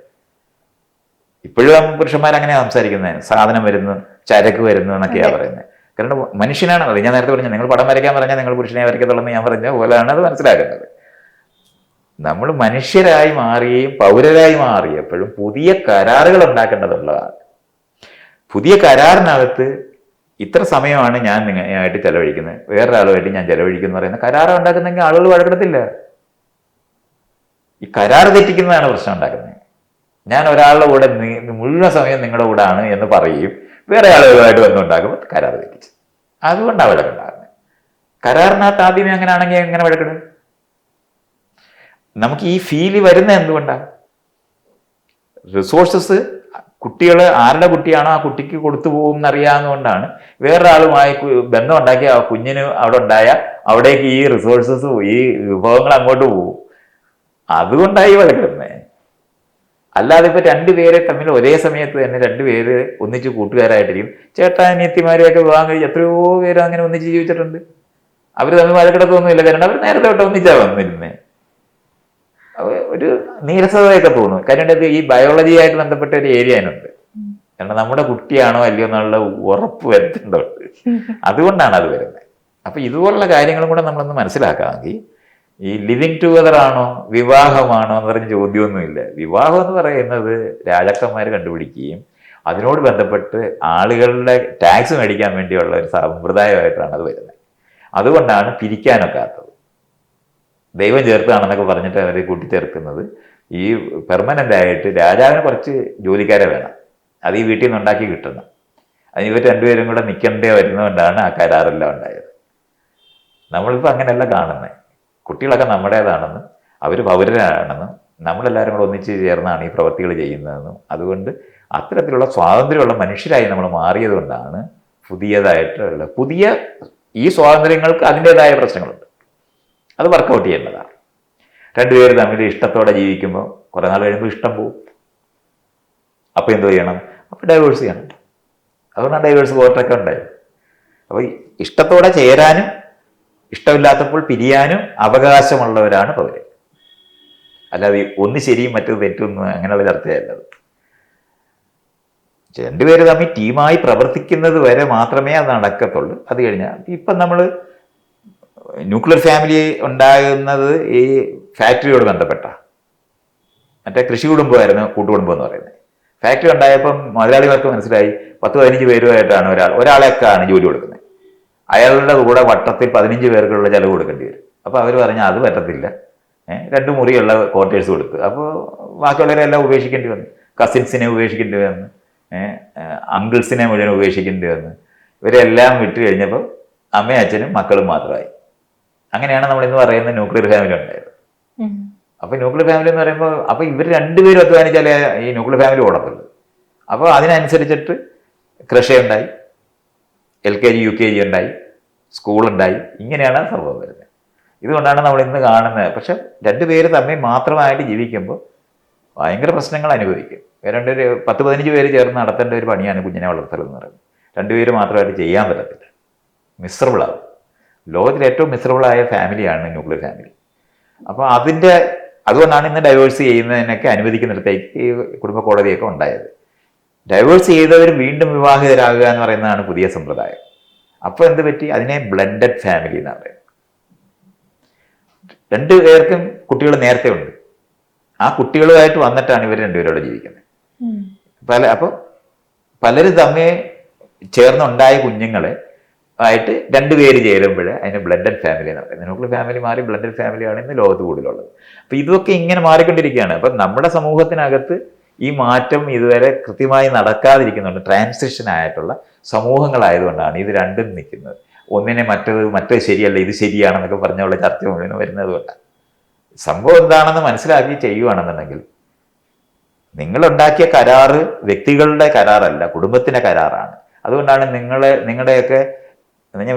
Speaker 2: ഇപ്പോഴും പുരുഷന്മാരങ്ങനെ സംസാരിക്കുന്നത്, സാധനം വരുന്നു, ചരക്ക് വരുന്നു എന്നൊക്കെയാണ് പറയുന്നത്. കാരണം മനുഷ്യനാണ് അത്. ഞാൻ നേരത്തെ പറഞ്ഞു, നിങ്ങൾ പടം വരയ്ക്കാൻ പറഞ്ഞാൽ നിങ്ങൾ പുരുഷനെ വരയ്ക്കത്തുള്ളൂ ഞാൻ പറഞ്ഞ പോലെയാണ് അത് മനസ്സിലാക്കേണ്ടത്. നമ്മൾ മനുഷ്യരായി മാറുകയും പൗരരായി മാറിയപ്പോഴും പുതിയ കരാറുകൾ ഉണ്ടാക്കേണ്ടതുള്ളതാണ്. പുതിയ കരാറിനകത്ത് ഇത്ര സമയമാണ് ഞാൻ നിങ്ങളായിട്ട് ചെലവഴിക്കുന്നത്, വേറൊരാളുമായിട്ട് ഞാൻ ചെലവഴിക്കുന്നു പറയുന്ന കരാറ് ഉണ്ടാക്കുന്നെങ്കിൽ ആളുകൾ വഴക്കിടത്തില്ല. ഈ കരാറ് തെറ്റിക്കുന്നതാണ് പ്രശ്നം ഉണ്ടാക്കുന്നത്. ഞാൻ ഒരാളുടെ കൂടെ മുഴുവൻ സമയം നിങ്ങളുടെ കൂടെ ആണ് എന്ന് പറയുകയും വേറെ ആളുകളുമായിട്ട് ബന്ധമുണ്ടാക്കുമ്പോൾ കരാറ് തെറ്റിച്ച്, അതുകൊണ്ടാണ് വഴക്കുണ്ടാകുന്നത്. കരാറിനകത്ത് ആദ്യമേ അങ്ങനെ ആണെങ്കിൽ എങ്ങനെ വഴക്കിടും? നമുക്ക് ഈ ഫീല് വരുന്നത് എന്തുകൊണ്ടാണ്? റിസോഴ്സസ് കുട്ടികൾ ആരുടെ കുട്ടിയാണോ ആ കുട്ടിക്ക് കൊടുത്തു പോകും എന്നറിയാവുന്നതുകൊണ്ടാണ് വേറൊരാളുമായി ബന്ധം ഉണ്ടാക്കി ആ കുഞ്ഞിന് അവിടെ ഉണ്ടായ അവിടേക്ക് ഈ റിസോഴ്സസ് ഈ വിഭവങ്ങൾ അങ്ങോട്ട് പോകും. അതുകൊണ്ടായി വളരുന്നത്. അല്ലാതെ ഇപ്പൊ രണ്ടുപേരെ തമ്മിൽ ഒരേ സമയത്ത് തന്നെ രണ്ടുപേര് ഒന്നിച്ച് കൂട്ടുകാരായിട്ടിരിക്കും. ചേട്ടാനിയത്തിമാരെയൊക്കെ വിവാഹം കഴിച്ച് എത്രയോ പേര് അങ്ങനെ ഒന്നിച്ച് ജീവിച്ചിട്ടുണ്ട്. അവർ തമ്മിൽ വഴക്കിടത്തൊന്നുമില്ല, കാരണം അവർ നേരത്തെ തൊട്ട് ഒന്നിച്ചാ വന്നിരുന്നേ. ഒരു നീരസതയൊക്കെ തോന്നും. കാരണം ഈ ബയോളജിയായിട്ട് ബന്ധപ്പെട്ട ഒരു ഏരിയ അതിനുണ്ട്. കാരണം നമ്മുടെ കുട്ടിയാണോ അല്ലയോ എന്നുള്ള ഉറപ്പ് വരുത്തുന്നുണ്ട്. അതുകൊണ്ടാണ് അത് വരുന്നത്. അപ്പൊ ഇതുപോലുള്ള കാര്യങ്ങളും കൂടെ നമ്മളൊന്ന് മനസ്സിലാക്കാമെങ്കിൽ ഈ ലിവിങ് ടുഗദർ ആണോ വിവാഹമാണോ എന്ന് പറഞ്ഞ ചോദ്യമൊന്നുമില്ല. വിവാഹം എന്ന് പറയുന്നത് രാജാക്കന്മാർ കണ്ടുപിടിക്കുകയും അതിനോട് ബന്ധപ്പെട്ട് ആളുകളുടെ ടാക്സ് മേടിക്കാൻ വേണ്ടിയുള്ള ഒരു സമ്പ്രദായമായിട്ടാണ് അത് വരുന്നത്. അതുകൊണ്ടാണ് പിരിക്കാനൊക്കാത്തത്. ദൈവം ചേർത്താണെന്നൊക്കെ പറഞ്ഞിട്ട് അവർ കൂട്ടിച്ചേർക്കുന്നത്. ഈ പെർമനൻ്റ് ആയിട്ട് രാജാവിന് കുറച്ച് ജോലിക്കാരെ വേണം, അത് ഈ വീട്ടിൽ നിന്ന് ഉണ്ടാക്കി കിട്ടണം. അതിന് ഇവർ രണ്ടുപേരും കൂടെ നിൽക്കേണ്ടേ വരുന്നതുകൊണ്ടാണ് ആ കരാറെല്ലാം ഉണ്ടായത്. നമ്മളിപ്പോൾ അങ്ങനെയല്ല കാണുന്നത്. കുട്ടികളൊക്കെ നമ്മുടേതാണെന്നും അവർ പൗരരാണെന്നും നമ്മളെല്ലാവരും കൂടെ ഒന്നിച്ച് ചേർന്നാണ് ഈ പ്രവൃത്തികൾ ചെയ്യുന്നതെന്നും അതുകൊണ്ട് അത്തരത്തിലുള്ള സ്വാതന്ത്ര്യമുള്ള മനുഷ്യരായി നമ്മൾ മാറിയത് കൊണ്ടാണ് പുതിയ ഈ സ്വാതന്ത്ര്യങ്ങൾക്ക് അതിൻ്റെതായ പ്രശ്നങ്ങളുണ്ട്. അത് വർക്കൗട്ട് ചെയ്യേണ്ടതാണ്. രണ്ടുപേർ തമ്മിൽ ഇഷ്ടത്തോടെ ജീവിക്കുമ്പോൾ കുറേ നാൾ കഴിയുമ്പോൾ ഇഷ്ടം പോകും. അപ്പോൾ എന്തോ ചെയ്യണം? അപ്പോൾ ഡൈവേഴ്സ് ചെയ്യണം. അതുകൊണ്ടാണ് ഡൈവേഴ്സ് കോർട്ടൊക്കെ ഉണ്ടായത്. അപ്പോൾ ഇഷ്ടത്തോടെ ചേരാനും ഇഷ്ടമില്ലാത്തപ്പോൾ പിരിയാനും അവകാശമുള്ളവരാണ് പൗരൻ. അല്ലാതെ ഒന്ന് ശരിയും മറ്റത് തെറ്റൊന്നും അങ്ങനെയുള്ള ചർച്ചയല്ലത്. രണ്ടുപേര് തമ്മിൽ ടീമായി പ്രവർത്തിക്കുന്നത് വരെ മാത്രമേ അത് നടക്കത്തുള്ളൂ. അത് കഴിഞ്ഞാൽ ഇപ്പം നമ്മൾ ന്യൂക്ലിയർ ഫാമിലി ഉണ്ടാകുന്നത് ഈ ഫാക്ടറിയോട് ബന്ധപ്പെട്ട മറ്റേ കൃഷി കുടുംബമായിരുന്നു കൂട്ടുകുടുംബം എന്ന് പറയുന്നത്. ഫാക്ടറി ഉണ്ടായപ്പം മുതലാളിമാർക്ക് മനസ്സിലായി 10-15 പേരുമായിട്ടാണ് ഒരാളെക്കാണ് ജോലി കൊടുക്കുന്നത്. അയാളുടെ കൂടെ വട്ടത്തിൽ 15 പേർക്കുള്ള ചെലവ് കൊടുക്കേണ്ടി വരും. അപ്പോൾ അവർ പറഞ്ഞാൽ അത് പറ്റത്തില്ല, 2 മുറിയുള്ള ക്വാർട്ടേഴ്സ് കൊടുത്ത്. അപ്പോൾ ബാക്കിയുള്ളവരെല്ലാം ഉപേക്ഷിക്കേണ്ടി വന്നു. കസിൻസിനെ ഉപേക്ഷിക്കേണ്ടി വന്നു, അങ്കിൾസിനെ മുഴുവൻ ഉപേക്ഷിക്കേണ്ടി വന്നു. ഇവരെല്ലാം വിട്ട് കഴിഞ്ഞപ്പോൾ അമ്മയും അച്ഛനും മക്കളും മാത്രമായി. അങ്ങനെയാണ് നമ്മൾ ഇന്ന് പറയുന്ന ന്യൂക്ലിയർ ഫാമിലി ഉണ്ടായത്. അപ്പോൾ ന്യൂക്ലിയർ ഫാമിലി എന്ന് പറയുമ്പോൾ അപ്പോൾ ഇവർ രണ്ടുപേരും അധ്വാനിച്ചാലേ ഈ ന്യൂക്ലിയർ ഫാമിലി ഓടത്തുള്ളൂ. അപ്പോൾ അതിനനുസരിച്ചിട്ട് കൃഷിയുണ്ടായി, LKG UKG ഉണ്ടായി, സ്കൂളുണ്ടായി. ഇങ്ങനെയാണ് സംഭവം വരുന്നത്. ഇതുകൊണ്ടാണ് നമ്മൾ ഇന്ന് കാണുന്നത്. പക്ഷെ രണ്ടുപേര് തമ്മിൽ മാത്രമായിട്ട് ജീവിക്കുമ്പോൾ ഭയങ്കര പ്രശ്നങ്ങൾ അനുഭവിക്കും. 10-15 പേര് ചേർന്ന് നടത്തേണ്ട ഒരു പണിയാണ് കുഞ്ഞിനെ വളർത്തൽ എന്ന് പറയുന്നത്. രണ്ടുപേര് മാത്രമായിട്ട് ചെയ്യാൻ പറ്റത്തില്ല, മിസറബിളാവും. ലോകത്തിലെ ഏറ്റവും മിസറബിളായ ഫാമിലിയാണ് ന്യൂക്ലിയർ ഫാമിലി. അപ്പോൾ അതുകൊണ്ടാണ് ഇന്ന് ഡൈവേഴ്സ് ചെയ്യുന്നതിനൊക്കെ അനുവദിക്കുന്നിടത്തേക്ക് ഈ കുടുംബ കോടതിയൊക്കെ ഉണ്ടായത്. ഡൈവേഴ്സ് ചെയ്തവർ വീണ്ടും വിവാഹിതരാകുക എന്ന് പറയുന്നതാണ് പുതിയ സമ്പ്രദായം. അപ്പോൾ എന്ത് പറ്റി? അതിനെ ബ്ലെൻഡഡ് ഫാമിലി എന്ന് പറയുന്നത്. 2 പേർക്കും കുട്ടികൾ നേരത്തെ ഉണ്ട്. ആ കുട്ടികളുമായിട്ട് വന്നിട്ടാണ് ഇവർ രണ്ടുപേരോട് ജീവിക്കുന്നത്. അപ്പോൾ പലരും തമ്മിൽ ചേർന്നുണ്ടായ കുഞ്ഞുങ്ങളെ ആയിട്ട് 2 പേര് ചേരുമ്പോൾ അതിന് ബ്ലെൻഡഡ് ഫാമിലി എന്ന് പറയുന്നത്. ന്യൂക്ലിയർ ഫാമിലി മാറി ബ്ലെൻഡഡ് ഫാമിലിയാണ് ഇന്ന് ലോകത്ത് കൂടുതലുള്ളത്. അപ്പോൾ ഇതൊക്കെ ഇങ്ങനെ മാറിക്കൊണ്ടിരിക്കുകയാണ്. അപ്പം നമ്മുടെ സമൂഹത്തിനകത്ത് ഈ മാറ്റം ഇതുവരെ കൃത്യമായി നടക്കാതിരിക്കുന്നുണ്ട്. ട്രാൻസിഷൻ ആയിട്ടുള്ള സമൂഹങ്ങളായതുകൊണ്ടാണ് ഇത് രണ്ടും നിൽക്കുന്നത്. ഒന്നിനെ മറ്റേത് ശരിയല്ല, ഇത് ശരിയാണെന്നൊക്കെ പറഞ്ഞുള്ള ചർച്ച മുഴുവൻ വരുന്നത് കൊണ്ടാണ്. സംഭവം എന്താണെന്ന് മനസ്സിലാക്കി ചെയ്യുകയാണെന്നുണ്ടെങ്കിൽ നിങ്ങളുണ്ടാക്കിയ കരാറ് വ്യക്തികളുടെ കരാറല്ല, കുടുംബത്തിൻ്റെ കരാറാണ്. അതുകൊണ്ടാണ് നിങ്ങളുടെയൊക്കെ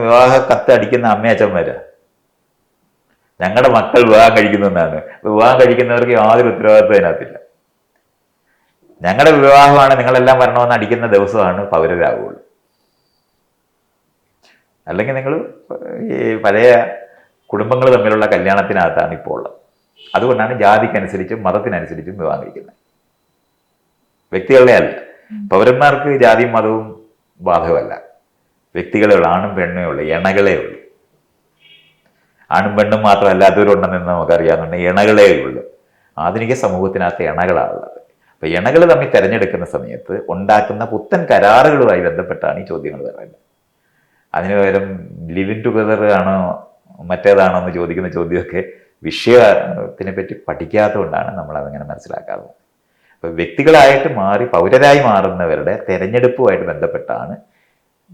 Speaker 2: വിവാഹ കത്ത് അടിക്കുന്ന അമ്മയച്ഛന്മാര് ഞങ്ങളുടെ മക്കൾ വിവാഹം കഴിക്കുന്നതെന്നാണ്. വിവാഹം കഴിക്കുന്നവർക്ക് യാതൊരു ഉത്തരവാദിത്വം അതിനകത്തില്ല. ഞങ്ങളുടെ വിവാഹമാണ്, നിങ്ങളെല്ലാം വരണമെന്ന് അടിക്കുന്ന ദിവസമാണ് പൗരരാകുള്ളൂ. അല്ലെങ്കിൽ നിങ്ങൾ ഈ പഴയ കുടുംബങ്ങൾ തമ്മിലുള്ള കല്യാണത്തിനകത്താണ് ഇപ്പോൾ ഉള്ളത്. അതുകൊണ്ടാണ് ജാതിക്കനുസരിച്ചും മതത്തിനനുസരിച്ചും വിവാഹം കഴിക്കുന്നത്. വ്യക്തികളുടെ അല്ല. പൗരന്മാർക്ക് ജാതിയും മതവും ബാധകമല്ല. വ്യക്തികളെ ഉള്ളു, ആണും പെണ്ണേ ഉള്ളു, ഇണകളേ ഉള്ളു. ആണും പെണ്ണും മാത്രമല്ലാത്തവരുണ്ടെന്ന് നമുക്കറിയാവുന്നുണ്ട്. ഇണകളേ ഉള്ളു. ആധുനിക സമൂഹത്തിനകത്ത് ഇണകളാണുള്ളത്. അപ്പോൾ ഇണകൾ തമ്മിൽ തിരഞ്ഞെടുക്കുന്ന സമയത്ത് ഉണ്ടാക്കുന്ന പുത്തൻ കരാറുകളുമായി ബന്ധപ്പെട്ടാണ് ഈ ചോദ്യങ്ങൾ പറയുന്നത്. അതിന് പകരം ലിവിങ് ടുഗദർ ആണോ മറ്റേതാണോ എന്ന് ചോദിക്കുന്ന ചോദ്യമൊക്കെ വിഷയത്തിനെ പറ്റി പഠിക്കാത്തതുകൊണ്ടാണ് നമ്മളതങ്ങനെ മനസ്സിലാക്കാറുള്ളത്. അപ്പോൾ വ്യക്തികളായിട്ട് മാറി പൗരരായി മാറുന്നവരുടെ തിരഞ്ഞെടുപ്പുമായിട്ട് ബന്ധപ്പെട്ടാണ്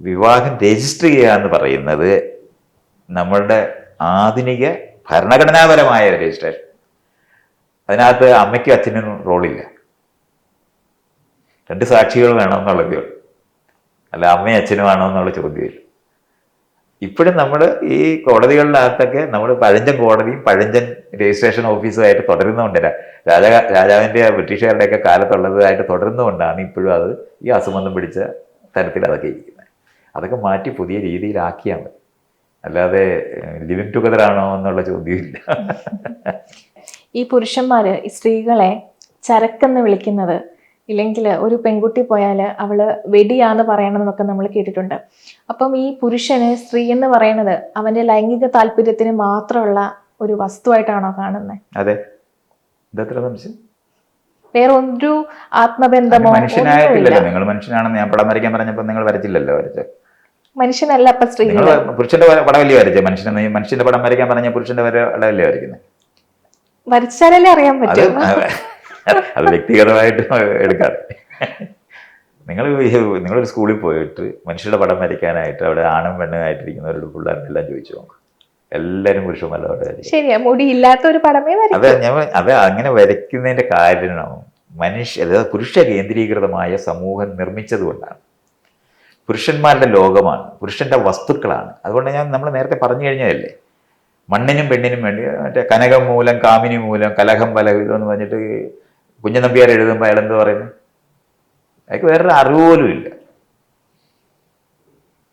Speaker 2: വിവാഹം രജിസ്റ്റർ ചെയ്യുക എന്ന് പറയുന്നത്. നമ്മളുടെ ആധുനിക ഭരണഘടനാപരമായ രജിസ്ട്രേഷൻ. അതിനകത്ത് അമ്മയ്ക്കും അച്ഛനും റോളില്ല. രണ്ട് സാക്ഷികൾ വേണമെന്നുള്ളതേ ഉള്ളൂ, അല്ല അമ്മയും അച്ഛനും ആണോ എന്നുള്ള ചോദ്യമില്ല. ഇപ്പോഴും നമ്മൾ ഈ കോടതികളിനകത്തൊക്കെ നമ്മൾ പഴഞ്ചൻ കോടതിയും പഴഞ്ചൻ രജിസ്ട്രേഷൻ ഓഫീസുമായിട്ട് തുടരുന്നുകൊണ്ട് രാജാവിൻ്റെ ബ്രിട്ടീഷുകാരുടെയൊക്കെ കാലത്തുള്ളതായിട്ട് തുടരുന്നുകൊണ്ടാണ് ഇപ്പോഴും അത് ഈ അസംബന്ധം പിടിച്ച തരത്തിൽ അതൊക്കെ ഇരിക്കുന്നത്. അതൊക്കെ മാറ്റി പുതിയ രീതിയിലാക്കിയാൽ മതി, അല്ലാതെ ലിവിങ് ടുഗദർ ആണോ എന്നുള്ള ചോദ്യമില്ല.
Speaker 1: ഈ പുരുഷന്മാര് ഈ സ്ത്രീകളെ ചരക്കെന്ന് വിളിക്കുന്നത്, ഇല്ലെങ്കിൽ ഒരു പെൺകുട്ടി പോയാൽ അവള് വെടിയാന്ന് പറയണമെന്നൊക്കെ നമ്മൾ കേട്ടിട്ടുണ്ട്. അപ്പം ഈ പുരുഷന് സ്ത്രീ എന്ന് പറയുന്നത് അവന്റെ ലൈംഗിക താല്പര്യത്തിന് മാത്രമുള്ള ഒരു വസ്തുവായിട്ടാണോ കാണുന്നത്?
Speaker 2: അതെ, ഇതെത്ര സംശയം?
Speaker 1: വേറെ ഒരു ആത്മബന്ധമോ?
Speaker 2: മനുഷ്യനായിട്ടില്ലല്ലോ. നിങ്ങൾ മനുഷ്യനാണെന്ന് ഞാൻ പടം വരയ്ക്കാൻ പറഞ്ഞപ്പോൾ നിങ്ങൾ വരച്ചില്ലല്ലോ. വരച്ച
Speaker 1: മനുഷ്യനല്ല. അപ്പൊ സ്ത്രീ
Speaker 2: പുരുഷന്റെ പടമല്ലേ വരച്ചത്? മനുഷ്യന്റെ പടം വരയ്ക്കാൻ പറഞ്ഞ പുരുഷന്റെ പടമല്ലേ വരയ്ക്കുന്നത്?
Speaker 1: വരച്ചാലല്ലേ അറിയാൻ പറ്റും.
Speaker 2: അത് വ്യക്തിഗതമായിട്ട് എടുക്കാതെ നിങ്ങളൊരു സ്കൂളിൽ പോയിട്ട് മനുഷ്യരുടെ പടം വരയ്ക്കാനായിട്ട് അവിടെ ആണും പെണ്ണുമായിട്ടിരിക്കുന്നവരോട് പിള്ളേരെല്ലാം ചോദിച്ചു നോക്കും, എല്ലാവരും പുരുഷന്മാരുടെ.
Speaker 1: ശരിയാ, മുടി ഇല്ലാത്ത ഒരു പടമേ
Speaker 2: അത് അങ്ങനെ വരയ്ക്കുന്നതിന്റെ കാരണം അതായത് പുരുഷ കേന്ദ്രീകൃതമായ സമൂഹം നിർമ്മിച്ചത് കൊണ്ടാണ്. പുരുഷന്മാരുടെ ലോകമാണ്, പുരുഷന്റെ വസ്തുക്കളാണ്. അതുകൊണ്ട് നമ്മൾ നേരത്തെ പറഞ്ഞു കഴിഞ്ഞതല്ലേ, മണ്ണിനും പെണ്ണിനും വേണ്ടി മറ്റേ കനകം മൂലം കാമിനി മൂലം കലഹം പലഹം ഇതെന്ന് പറഞ്ഞിട്ട് കുഞ്ഞനമ്പ്യാർ എഴുതുമ്പോൾ അയാൾ എന്ത് പറയുന്നു? അയാൾക്ക് വേറൊരു അറിവ് പോലും ഇല്ല.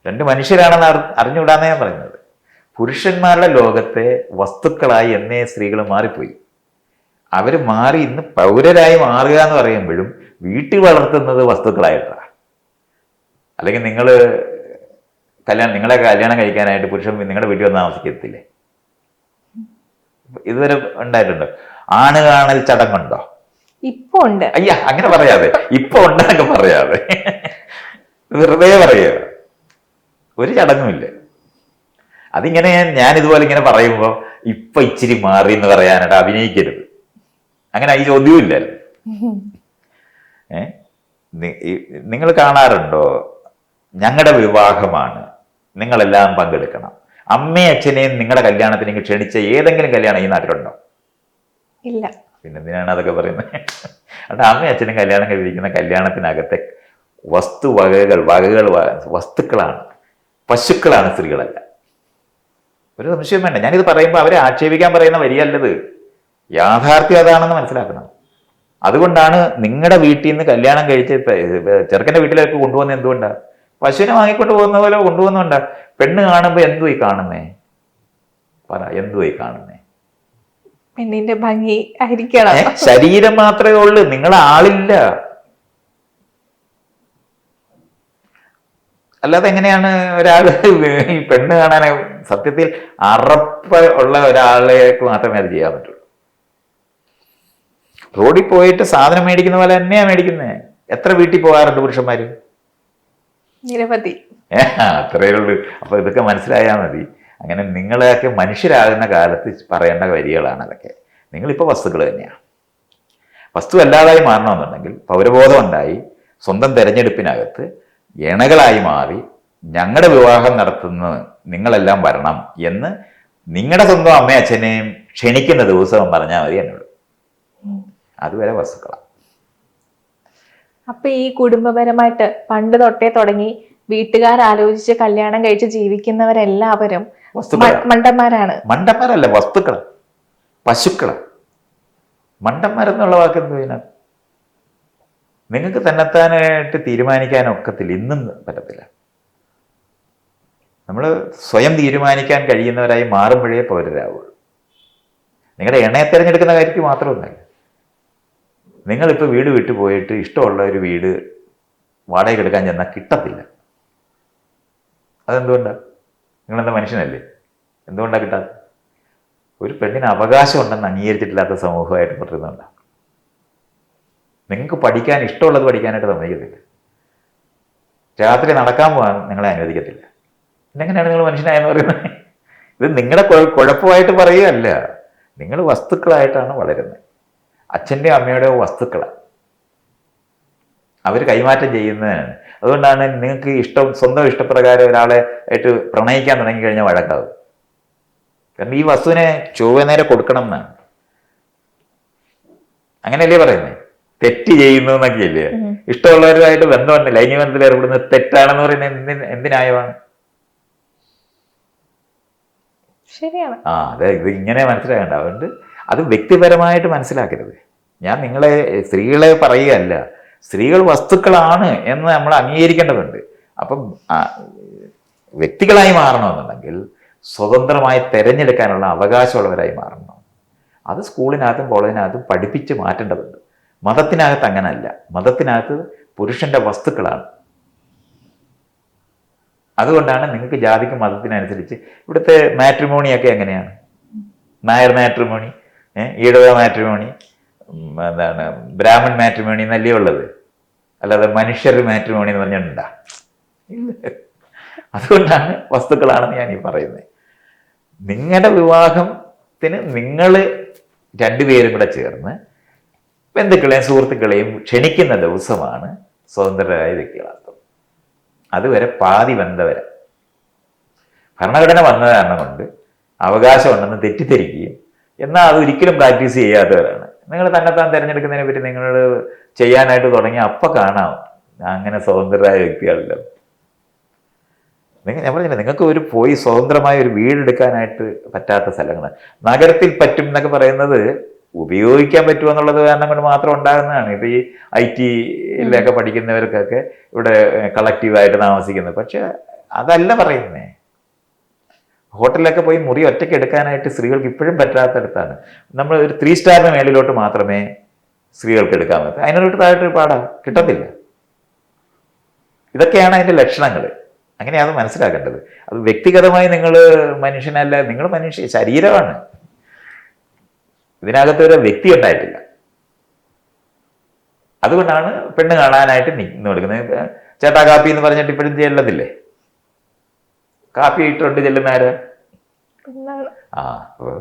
Speaker 2: രണ്ട് മനുഷ്യരാണെന്ന് അറിഞ്ഞുകൂടാന്ന് ഞാൻ പറയുന്നത്. പുരുഷന്മാരുടെ ലോകത്തെ വസ്തുക്കളായി എന്നേ സ്ത്രീകൾ മാറിപ്പോയി. അവർ മാറി ഇന്ന് പൗരരായി മാറുക എന്ന് പറയുമ്പോഴും വീട്ടിൽ വളർത്തുന്നത് വസ്തുക്കളായിട്ടാണ്. അല്ലെങ്കിൽ നിങ്ങളെ കല്യാണം കഴിക്കാനായിട്ട് പുരുഷൻ നിങ്ങളുടെ വീട്ടിൽ വന്ന് താമസിക്കത്തില്ലേ? ഇതുവരെ ഉണ്ടായിട്ടുണ്ടോ? ആണ് കാണൽ ചടങ്ങുണ്ടോ?
Speaker 1: ഇപ്പൊ ഉണ്ട്.
Speaker 2: അയ്യ, അങ്ങനെ പറയാതെ, ഇപ്പൊ ഉണ്ടെന്നൊക്കെ പറയാതെ, വെറുതെ പറയുക. ഒരു ചടങ്ങുമില്ല. അതിങ്ങനെ ഞാനിതുപോലെ ഇങ്ങനെ പറയുമ്പോൾ ഇപ്പൊ ഇച്ചിരി മാറി എന്ന് പറയാനായിട്ട് അഭിനയിക്കരുത്. അങ്ങനെ ഈ ചോദ്യവും ഇല്ലായിരുന്നു. നിങ്ങൾ കാണാറുണ്ടോ? ഞങ്ങളുടെ വിവാഹമാണ്, നിങ്ങളെല്ലാം പങ്കെടുക്കണം. അമ്മയും അച്ഛനെയും നിങ്ങളുടെ കല്യാണത്തിലേക്ക് ക്ഷണിച്ച ഏതെങ്കിലും കല്യാണം ഈ നാട്ടിലുണ്ടോ?
Speaker 1: ഇല്ല.
Speaker 2: പിന്നെ എന്തിനാണ് അതൊക്കെ പറയുന്നത്? അതുകൊണ്ട് അമ്മയും അച്ഛനും കല്യാണം കഴിക്കുന്ന കല്യാണത്തിനകത്തെ വസ്തുക്കളാണ്, പശുക്കളാണ് സ്ത്രീകളല്ല. ഒരു സംശയം വേണ്ട. ഞാനിത് പറയുമ്പോൾ അവരെ ആക്ഷേപിക്കാൻ പറയുന്ന വരിയല്ലത്, യാഥാർത്ഥ്യം അതാണെന്ന് മനസ്സിലാക്കണം. അതുകൊണ്ടാണ് നിങ്ങളുടെ വീട്ടിൽ നിന്ന് കല്യാണം കഴിച്ച് ചെറുക്കൻ്റെ വീട്ടിലേക്ക് കൊണ്ടുപോകുന്നത് എന്തുകൊണ്ടാണ്? പശുവിനെ വാങ്ങിക്കൊണ്ട് പോകുന്ന പോലെ കൊണ്ടുപോകുന്നുണ്ടാ. പെണ്ണ് കാണുമ്പോൾ എന്തുവായി കാണുന്നേ? പറ, എന്തുവായി കാണുന്നേ?
Speaker 1: പെണ്ണിന്റെ ഭംഗി ആയിരിക്കണം.
Speaker 2: ശരീരം മാത്രമേ ഉള്ളൂ, നിങ്ങളെ ആളില്ല. അല്ലാതെ എങ്ങനെയാണ് ഒരാൾ ഈ പെണ്ണ് കാണാൻ? സത്യത്തിൽ അറപ്പ് ഉള്ള ഒരാളേക്ക് മാത്രമേ അത് ചെയ്യാൻ പറ്റുള്ളൂ. റോഡിൽ പോയിട്ട് സാധനം മേടിക്കുന്ന പോലെ തന്നെയാ മേടിക്കുന്നത്. എത്ര വീട്ടിൽ പോകാറുണ്ട് പുരുഷന്മാര്?
Speaker 1: നിരവധി.
Speaker 2: അത്രയേ ഉള്ളൂ. അപ്പൊ ഇതൊക്കെ മനസ്സിലായാൽ മതി. അങ്ങനെ നിങ്ങളെയൊക്കെ മനുഷ്യരാകുന്ന കാലത്ത് പറയേണ്ട വരികളാണ് അതൊക്കെ. നിങ്ങളിപ്പോൾ വസ്തുക്കൾ തന്നെയാണ്. വസ്തു അല്ലാതായി മാറണമെന്നുണ്ടെങ്കിൽ പൗരബോധം ഉണ്ടായി സ്വന്തം തെരഞ്ഞെടുപ്പിനകത്ത് ഇണകളായി മാറി ഞങ്ങളുടെ വിവാഹം നടത്തുന്നത് നിങ്ങളെല്ലാം വരണം എന്ന് നിങ്ങളുടെ സ്വന്തം അമ്മയും അച്ഛനെയും ക്ഷണിക്കുന്ന ദിവസം പറഞ്ഞാൽ മതി എന്നോട്. അതുവരെ വസ്തുക്കളാണ്.
Speaker 1: അപ്പൊ ഈ കുടുംബപരമായിട്ട് പണ്ട് തൊട്ടേ തുടങ്ങി വീട്ടുകാരാലോചിച്ച് കല്യാണം കഴിച്ച് ജീവിക്കുന്നവരെല്ലാവരും മണ്ടന്മാരാണ്.
Speaker 2: മണ്ടന്മാരല്ല, വസ്തുക്കള്, പശുക്കള്. മണ്ടന്മാരെന്നുള്ള വാക്ക് എന്തു ഇതിനകത്ത്? നിങ്ങൾക്ക് തന്നെത്താനായിട്ട് തീരുമാനിക്കാനൊക്കത്തില്ല, ഇന്നും പറ്റത്തില്ല. നമ്മൾ സ്വയം തീരുമാനിക്കാൻ കഴിയുന്നവരായി മാറുമ്പോഴേ പൗരരാവുള്ളൂ. നിങ്ങളുടെ ഇണയെ തിരഞ്ഞെടുക്കുന്ന കാര്യത്തിൽ മാത്രമൊന്നുമല്ല. നിങ്ങളിപ്പോൾ വീട് വിട്ടു പോയിട്ട് ഇഷ്ടമുള്ള ഒരു വീട് വാടകയ്ക്ക് എടുക്കാൻ ചെന്നാൽ കിട്ടത്തില്ല. അതെന്തുകൊണ്ടാണ്? നിങ്ങളെന്താ മനുഷ്യനല്ലേ? എന്തുകൊണ്ടാണ് കിട്ടാത്തത്? ഒരു പെണ്ണിന് അവകാശം ഉണ്ടെന്ന് അംഗീകരിച്ചിട്ടില്ലാത്ത സമൂഹമായിട്ട് തുടരുന്നുണ്ടാണ്. നിങ്ങൾക്ക് പഠിക്കാൻ ഇഷ്ടമുള്ളത് പഠിക്കാനായിട്ട് സമ്മതിക്കത്തില്ല. രാത്രി നടക്കാൻ പോകാൻ നിങ്ങളെ അനുവദിക്കത്തില്ല. പിന്നെങ്ങനെയാണ് നിങ്ങൾ മനുഷ്യനായെന്ന് പറയുന്നത്? ഇത് നിങ്ങളുടെ കുഴപ്പമായിട്ട് പറയുകയല്ല, നിങ്ങൾ വസ്തുക്കളായിട്ടാണ് വളരുന്നത്. അച്ഛൻ്റെയോ അമ്മയുടെയോ വസ്തുക്കളാണ് അവർ കൈമാറ്റം ചെയ്യുന്നതാണ്. അതുകൊണ്ടാണ് നിങ്ങൾക്ക് സ്വന്തം ഇഷ്ടപ്രകാരം ഒരാളെ ആയിട്ട് പ്രണയിക്കാൻ തുടങ്ങിക്കഴിഞ്ഞാൽ വഴക്കാവും. കാരണം ഈ വസ്തുവിനെ ചൊവ്വ കൊടുക്കണം എന്നാണ്. അങ്ങനെയല്ലേ പറയുന്നത്? തെറ്റ് ചെയ്യുന്നു എന്നൊക്കെയല്ലേ? ഇഷ്ടമുള്ളവരുമായിട്ട് ബന്ധമുണ്ട്, ലൈംഗിക ബന്ധത്തിൽ ഏർപ്പെടുന്നത് തെറ്റാണെന്ന് പറയുന്നത് എന്തിനായമാണ്?
Speaker 1: ശരിയാണ്.
Speaker 2: അതെ, ഇത് ഇങ്ങനെ മനസ്സിലാകണ്ട. അതുകൊണ്ട് അത് വ്യക്തിപരമായിട്ട് മനസ്സിലാക്കരുത്. ഞാൻ നിങ്ങളെ സ്ത്രീകളെ പറയുകയല്ല, സ്ത്രീകൾ വസ്തുക്കളാണ് എന്ന് നമ്മൾ അംഗീകരിക്കേണ്ടതുണ്ട്. അപ്പം വ്യക്തികളായി മാറണമെന്നുണ്ടെങ്കിൽ സ്വതന്ത്രമായി തിരഞ്ഞെടുക്കാനുള്ള അവകാശമുള്ളവരായി മാറണം. അത് സ്കൂളിനകത്തും കോളേജിനകത്തും പഠിപ്പിച്ച് മാറ്റേണ്ടതുണ്ട്. മതത്തിനകത്ത് അങ്ങനല്ല. മതത്തിനകത്ത് പുരുഷന്റെ വസ്തുക്കളാണ്. അതുകൊണ്ടാണ് നിങ്ങൾക്ക് ജാതിക്കും മതത്തിനനുസരിച്ച് ഇവിടുത്തെ മാട്രിമോണിയൊക്കെ എങ്ങനെയാണ്? നായർ മാട്രിമോണി, ഈഴവ മാട്രിമോണി, എന്താണ് ബ്രാഹ്മൺ മാട്രിമോണി എന്നല്ലേ ഉള്ളത്. അല്ലാതെ മനുഷ്യർ മാട്രിമോണി എന്ന് പറഞ്ഞിട്ടുണ്ടാ? ഇല്ല. അതുകൊണ്ടാണ് വസ്തുക്കളാണെന്ന് ഞാൻ ഈ പറയുന്നത്. നിങ്ങളുടെ വിവാഹത്തിന് നിങ്ങൾ രണ്ടുപേരും കൂടെ ചേർന്ന് ബന്ധുക്കളെയും സുഹൃത്തുക്കളെയും ക്ഷണിക്കുന്ന ദിവസമാണ് സ്വതന്ത്രരായ വ്യക്തികളാർത്ഥം. അതുവരെ പാതി ബന്ധവരെ ഭരണഘടന വന്ന കാരണം കൊണ്ട് അവകാശമുണ്ടെന്ന് തെറ്റിദ്ധരിക്കുകയും എന്നാൽ അത് ഒരിക്കലും പ്രാക്ടീസ് ചെയ്യാത്തവരാണ്. നിങ്ങൾ തന്നെത്താൻ തിരഞ്ഞെടുക്കുന്നതിനെ പറ്റി നിങ്ങൾ ചെയ്യാനായിട്ട് തുടങ്ങി അപ്പം കാണാം അങ്ങനെ സ്വതന്ത്രരായ വ്യക്തികളില്ല. ഞാൻ പറഞ്ഞില്ല, നിങ്ങൾക്ക് പോയി സ്വതന്ത്രമായ ഒരു വീടെടുക്കാനായിട്ട് പറ്റാത്ത സ്ഥലങ്ങൾ നഗരത്തിൽ പറ്റും എന്നൊക്കെ പറയുന്നത് ഉപയോഗിക്കാൻ പറ്റുമോ എന്നുള്ളത് കാരണം കൊണ്ട് മാത്രം ഉണ്ടാകുന്നതാണ്. ഇപ്പം ഈ IT-യിലൊക്കെ പഠിക്കുന്നവർക്കൊക്കെ ഇവിടെ കളക്റ്റീവായിട്ട് താമസിക്കുന്നത്. പക്ഷെ അതല്ല പറയുന്നേ. ഹോട്ടലിലൊക്കെ പോയി മുറി ഒറ്റയ്ക്ക് എടുക്കാനായിട്ട് സ്ത്രീകൾക്ക് ഇപ്പോഴും പറ്റാത്തടത്താണ്. നമ്മൾ ഒരു 3 സ്റ്റാറിന് മേളിലോട്ട് മാത്രമേ സ്ത്രീകൾക്ക് എടുക്കാൻ പറ്റൂ. അതിനോട്ട് താഴോട്ട് പാടാ കിട്ടത്തില്ല. ഇതൊക്കെയാണ് അതിൻ്റെ ലക്ഷണങ്ങൾ. അങ്ങനെയാണ് മനസ്സിലാക്കേണ്ടത്. അത് വ്യക്തിഗതമായി നിങ്ങൾ മനുഷ്യനല്ല, നിങ്ങൾ ശരീരമാണ്. ഇതിനകത്ത് ഒരു വ്യക്തി ഉണ്ടായിട്ടില്ല. അതുകൊണ്ടാണ് പെണ്ണ് കാണാനായിട്ട് നിന്ന് കൊടുക്കുന്നത്. ചേട്ടാ കാപ്പി എന്ന് പറഞ്ഞിട്ട് ഇപ്പോഴും ചെല്ലത്തില്ലേ? കാപ്പി ഇട്ടുകൊണ്ട് ചെല്ലുന്ന ആര്?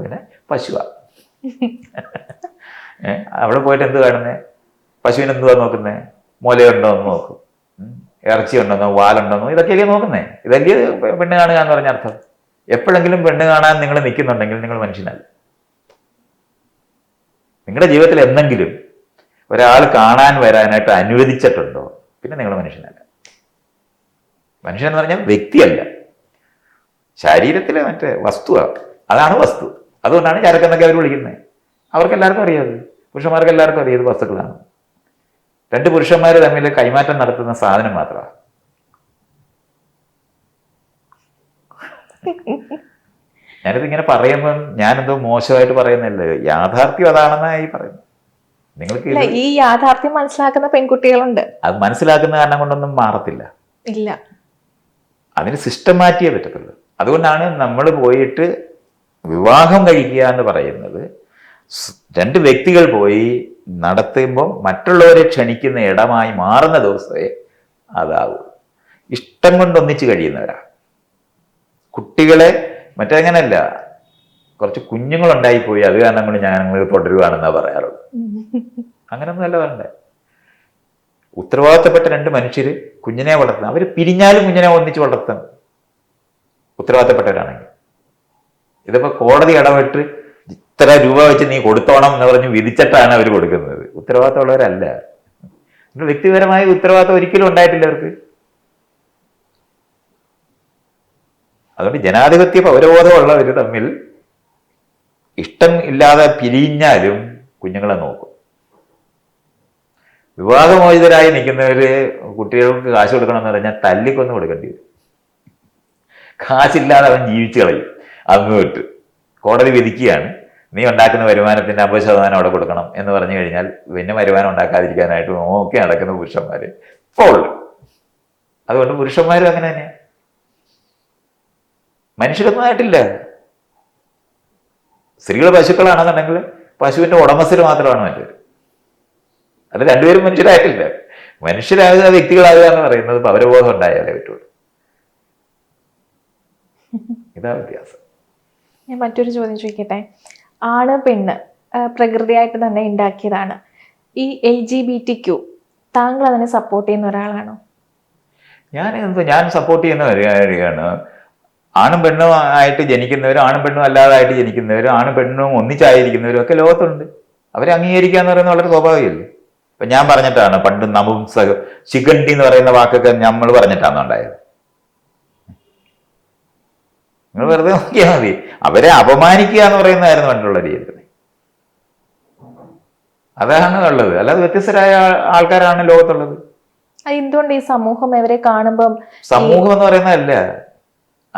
Speaker 2: പിന്നെ പശുവാ. അവിടെ പോയിട്ട് എന്ത് കാണുന്നേ? പശുവിന് എന്തുവാ നോക്കുന്നേ? മുലയുണ്ടോ എന്ന് നോക്കും, ഇറച്ചി ഉണ്ടെന്നോ വാലുണ്ടെന്നോ, ഇതൊക്കെയല്ലേ നോക്കുന്നേ. ഇതല്ലേ പെണ്ണ് കാണുക എന്ന് പറഞ്ഞ അർത്ഥം. എപ്പോഴെങ്കിലും പെണ്ണ് കാണാൻ നിങ്ങൾ നിൽക്കുന്നുണ്ടെങ്കിൽ നിങ്ങൾ മനുഷ്യനല്ല. നിങ്ങളുടെ ജീവിതത്തിൽ എന്തെങ്കിലും ഒരാൾ കാണാൻ വരാനായിട്ട് അനുവദിച്ചിട്ടുണ്ടോ? പിന്നെ നിങ്ങൾ മനുഷ്യനല്ല. മനുഷ്യൻ എന്ന് പറഞ്ഞാൽ വ്യക്തിയല്ല, ശരീരത്തിലെ മറ്റേ വസ്തുവാണ്. അതാണ് വസ്തു. അതുകൊണ്ടാണ് ചരക്കെന്നൊക്കെ അവർ വിളിക്കുന്നത്. അവർക്ക് എല്ലാവർക്കും അറിയാത്, പുരുഷന്മാർക്ക് എല്ലാവർക്കും അറിയാത് വസ്തുക്കളാണ്. 2 പുരുഷന്മാർ തമ്മിൽ കൈമാറ്റം നടത്തുന്ന സാധനം മാത്രമാണ്. ഞാനിത് ഇങ്ങനെ പറയുമ്പോൾ ഞാനെന്തോ മോശമായിട്ട് പറയുന്നില്ല, യാഥാർത്ഥ്യം അതാണെന്നായി പറയുന്നു. നിങ്ങൾക്ക്
Speaker 1: ഈ യാഥാർത്ഥ്യം മനസ്സിലാക്കുന്ന പെൺകുട്ടികളുണ്ട്.
Speaker 2: അത് മനസ്സിലാക്കുന്ന കാരണം കൊണ്ടൊന്നും മാറത്തില്ല.
Speaker 1: ഇല്ല,
Speaker 2: അതിന് സിസ്റ്റം മാറ്റിയേ പറ്റത്തുള്ളൂ. അതുകൊണ്ടാണ് നമ്മൾ പോയിട്ട് വിവാഹം കഴിക്കുക എന്ന് പറയുന്നത് 2 വ്യക്തികൾ പോയി നടത്തുമ്പോൾ മറ്റുള്ളവരെ ക്ഷണിക്കുന്ന ഇടമായി മാറുന്ന ദിവസമേ അതാവൂ. ഇഷ്ടം കൊണ്ട് ഒന്നിച്ച് കഴിയുന്നവരാ കുട്ടികളെ. മറ്റങ്ങനല്ല, കുറച്ച് കുഞ്ഞുങ്ങളുണ്ടായിപ്പോയി അത് കാരണം കൊണ്ട് ഞങ്ങൾ തുടരുവാണെന്നാ പറയാറുള്ളത്. അങ്ങനൊന്നുമല്ല പറയണ്ടേ. ഉത്തരവാദിത്തപ്പെട്ട 2 മനുഷ്യർ കുഞ്ഞിനെ വളർത്തണം. അവർ പിരിഞ്ഞാലും കുഞ്ഞിനെ ഒന്നിച്ച് വളർത്തണം, ഉത്തരവാദിത്തപ്പെട്ടവരാണെങ്കിൽ. ഇതിപ്പോ കോടതി ഇടപെട്ട് ഇത്ര രൂപ വെച്ച് നീ കൊടുത്തോണം എന്ന് പറഞ്ഞ് വിധിച്ചിട്ടാണ് അവർ കൊടുക്കുന്നത്. ഉത്തരവാദിത്തമുള്ളവരല്ല. വ്യക്തിപരമായ ഉത്തരവാദിത്തം ഒരിക്കലും ഉണ്ടായിട്ടില്ല അവർക്ക്. അതുകൊണ്ട് ജനാധിപത്യ പൗരബോധമുള്ളവർ തമ്മിൽ ഇഷ്ടം ഇല്ലാതെ പിരിഞ്ഞാലും കുഞ്ഞുങ്ങളെ നോക്കും. വിവാഹമോചിതരായി നിൽക്കുന്നവര് കുട്ടികൾക്ക് കാശ് കൊടുക്കണമെന്ന് പറഞ്ഞാൽ തല്ലിക്കൊന്ന് കൊടുക്കേണ്ടി വരും. കാശില്ലാതെ അവൻ ജീവിച്ചു കളയും. അങ്ങോട്ട് കോടതി വിധിക്കുകയാണ്, നീ ഉണ്ടാക്കുന്ന വരുമാനത്തിന്റെ 50% അവിടെ കൊടുക്കണം എന്ന് പറഞ്ഞു കഴിഞ്ഞാൽ പിന്നെ വരുമാനം ഉണ്ടാക്കാതിരിക്കാനായിട്ട് നോക്കി നടക്കുന്ന പുരുഷന്മാര് ഇപ്പോൾ. അതുകൊണ്ട് പുരുഷന്മാരും അങ്ങനെ തന്നെയാണ്. മനുഷ്യരൊന്നും ആയിട്ടില്ല. സ്ത്രീകൾ പശുക്കളാണെന്നുണ്ടെങ്കിൽ പശുവിന്റെ ഉടമസ്ഥര് മാത്രമാണ് മറ്റൊരു. അത് 2 പേരും മനുഷ്യരായിട്ടില്ല. മനുഷ്യരാകുക, വ്യക്തികളാകുക എന്ന് പറയുന്നത് പൗരബോധം ഉണ്ടായാലേ പറ്റുള്ളൂ. ഇതാ വ്യത്യാസം.
Speaker 1: ഞാൻ മറ്റൊരു ചോദ്യം ചോദിക്കട്ടെ. ആണ് പെണ്ണ് പ്രകൃതിയായിട്ട് തന്നെ ഉണ്ടാക്കിയതാണ്. ഈ LGBTQ താങ്കൾ അതിനെ സപ്പോർട്ട് ചെയ്യുന്ന ഒരാളാണോ?
Speaker 2: ഞാൻ സപ്പോർട്ട് ചെയ്യുന്ന ഒരു കാര്യമാണ്. ആണും പെണ്ണും ആയിട്ട് ജനിക്കുന്നവരും ആണും പെണ്ണും അല്ലാതായിട്ട് ജനിക്കുന്നവരും ആണും പെണ്ണും ഒന്നിച്ചായിരിക്കുന്നവരും ഒക്കെ ലോകത്തുണ്ട്. അവരെ അംഗീകരിക്കുക എന്ന് പറയുന്നത് വളരെ സ്വാഭാവികമല്ലേ. ഇപ്പൊ ഞാൻ പറഞ്ഞിട്ടാണ് പണ്ട് നപുംസകം, ശിഖണ്ഡി എന്ന് പറയുന്ന വാക്കൊക്കെ നമ്മൾ പറഞ്ഞിട്ടാണ് ഉണ്ടായത്. നിങ്ങൾ വെറുതെ നോക്കിയാൽ മതി. അവരെ അപമാനിക്കുക എന്ന് പറയുന്നതായിരുന്നു പണ്ടുള്ള രീതി. അതാണ് ഉള്ളത്. അല്ലാതെ വ്യത്യസ്തരായ ആൾക്കാരാണ് ലോകത്തുള്ളത്.
Speaker 1: എന്തുകൊണ്ട് ഈ സമൂഹം ഇവരെ കാണുമ്പം,
Speaker 2: സമൂഹം എന്ന് പറയുന്നതല്ല,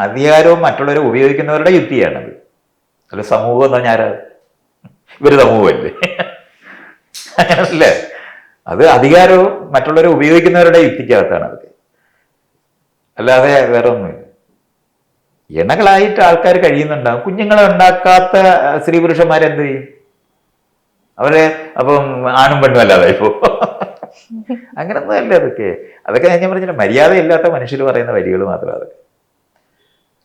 Speaker 2: അധികാരവും മറ്റുള്ളവരെ ഉപയോഗിക്കുന്നവരുടെ യുക്തിയാണത്. അല്ല സമൂഹം എന്ന് പറഞ്ഞാൽ ആരാ? ഇവര് സമൂഹമല്ലേ? അങ്ങനല്ലേ? അത് അധികാരവും മറ്റുള്ളവരെ ഉപയോഗിക്കുന്നവരുടെ യുക്തിക്കകത്താണ് അത്. അല്ലാതെ വേറെ ഒന്നുമില്ല. ഇണകളായിട്ട് ആൾക്കാർ കഴിയുന്നുണ്ടാവും. കുഞ്ഞുങ്ങളെ ഉണ്ടാക്കാത്ത സ്ത്രീ പുരുഷന്മാരെന്ത് ചെയ്യും? അവരെ അപ്പം ആണും പെണ്ണും അല്ലാതെ ഇപ്പോ അങ്ങനൊന്നും അല്ല. അതൊക്കെ ഞാൻ പറഞ്ഞില്ല, മര്യാദയില്ലാത്ത മനുഷ്യർ പറയുന്ന വരികൾ മാത്രം. അതൊക്കെ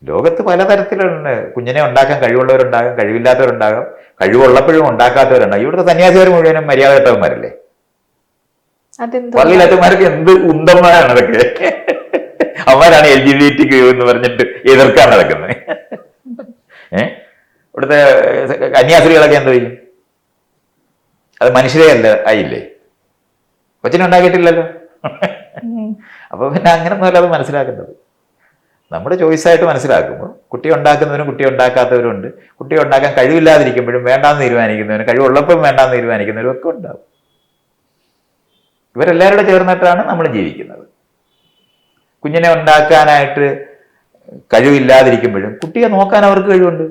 Speaker 2: ലോകത്ത് പലതരത്തിലുണ്ട്. കുഞ്ഞിനെ ഉണ്ടാക്കാൻ കഴിവുള്ളവരുണ്ടാകാം, കഴിവില്ലാത്തവരുണ്ടാകാം, കഴിവുള്ളപ്പോഴും ഉണ്ടാക്കാത്തവരുണ്ടാകും. ഇവിടുത്തെ സന്യാസിമാർ മുഴുവനും മര്യാദ കിട്ടവന്മാരല്ലേ? പള്ളിയില്ലാത്തവന്മാർക്ക് എന്ത് ഉന്തന്മാരാണ് അതൊക്കെ. അവന്മാരാണ് LGBT എന്ന് പറഞ്ഞിട്ട് എതിർക്കാൻ നടക്കുന്നത്. ഇവിടുത്തെ കന്യാസ്ത്രീകളൊക്കെ എന്തോ ചെയ്യും? അത് മനുഷ്യരെ അല്ല ആയില്ലേ? കൊച്ചിനുണ്ടാക്കിയിട്ടില്ലല്ലോ. അപ്പൊ പിന്നെ അങ്ങനൊന്നും അല്ല അത് മനസ്സിലാക്കേണ്ടത്. നമ്മുടെ ചോയ്സായിട്ട് മനസ്സിലാക്കുമ്പോൾ കുട്ടി ഉണ്ടാക്കുന്നവരും കുട്ടി ഉണ്ടാക്കാത്തവരും ഉണ്ട്. കുട്ടി ഉണ്ടാക്കാൻ കഴിവില്ലാതിരിക്കുമ്പോഴും വേണ്ടാന്ന് തീരുമാനിക്കുന്നവരും കഴിവുള്ളപ്പോഴും വേണ്ടാന്ന് തീരുമാനിക്കുന്നവരും ഒക്കെ ഉണ്ടാവും. ഇവരെല്ലാവരും ചേർന്നിട്ടാണ് നമ്മൾ ജീവിക്കുന്നത്. കുഞ്ഞിനെ ഉണ്ടാക്കാനായിട്ട് കഴിവില്ലാതിരിക്കുമ്പോഴും കുട്ടിയെ നോക്കാൻ അവർക്ക് കഴിവുണ്ട്.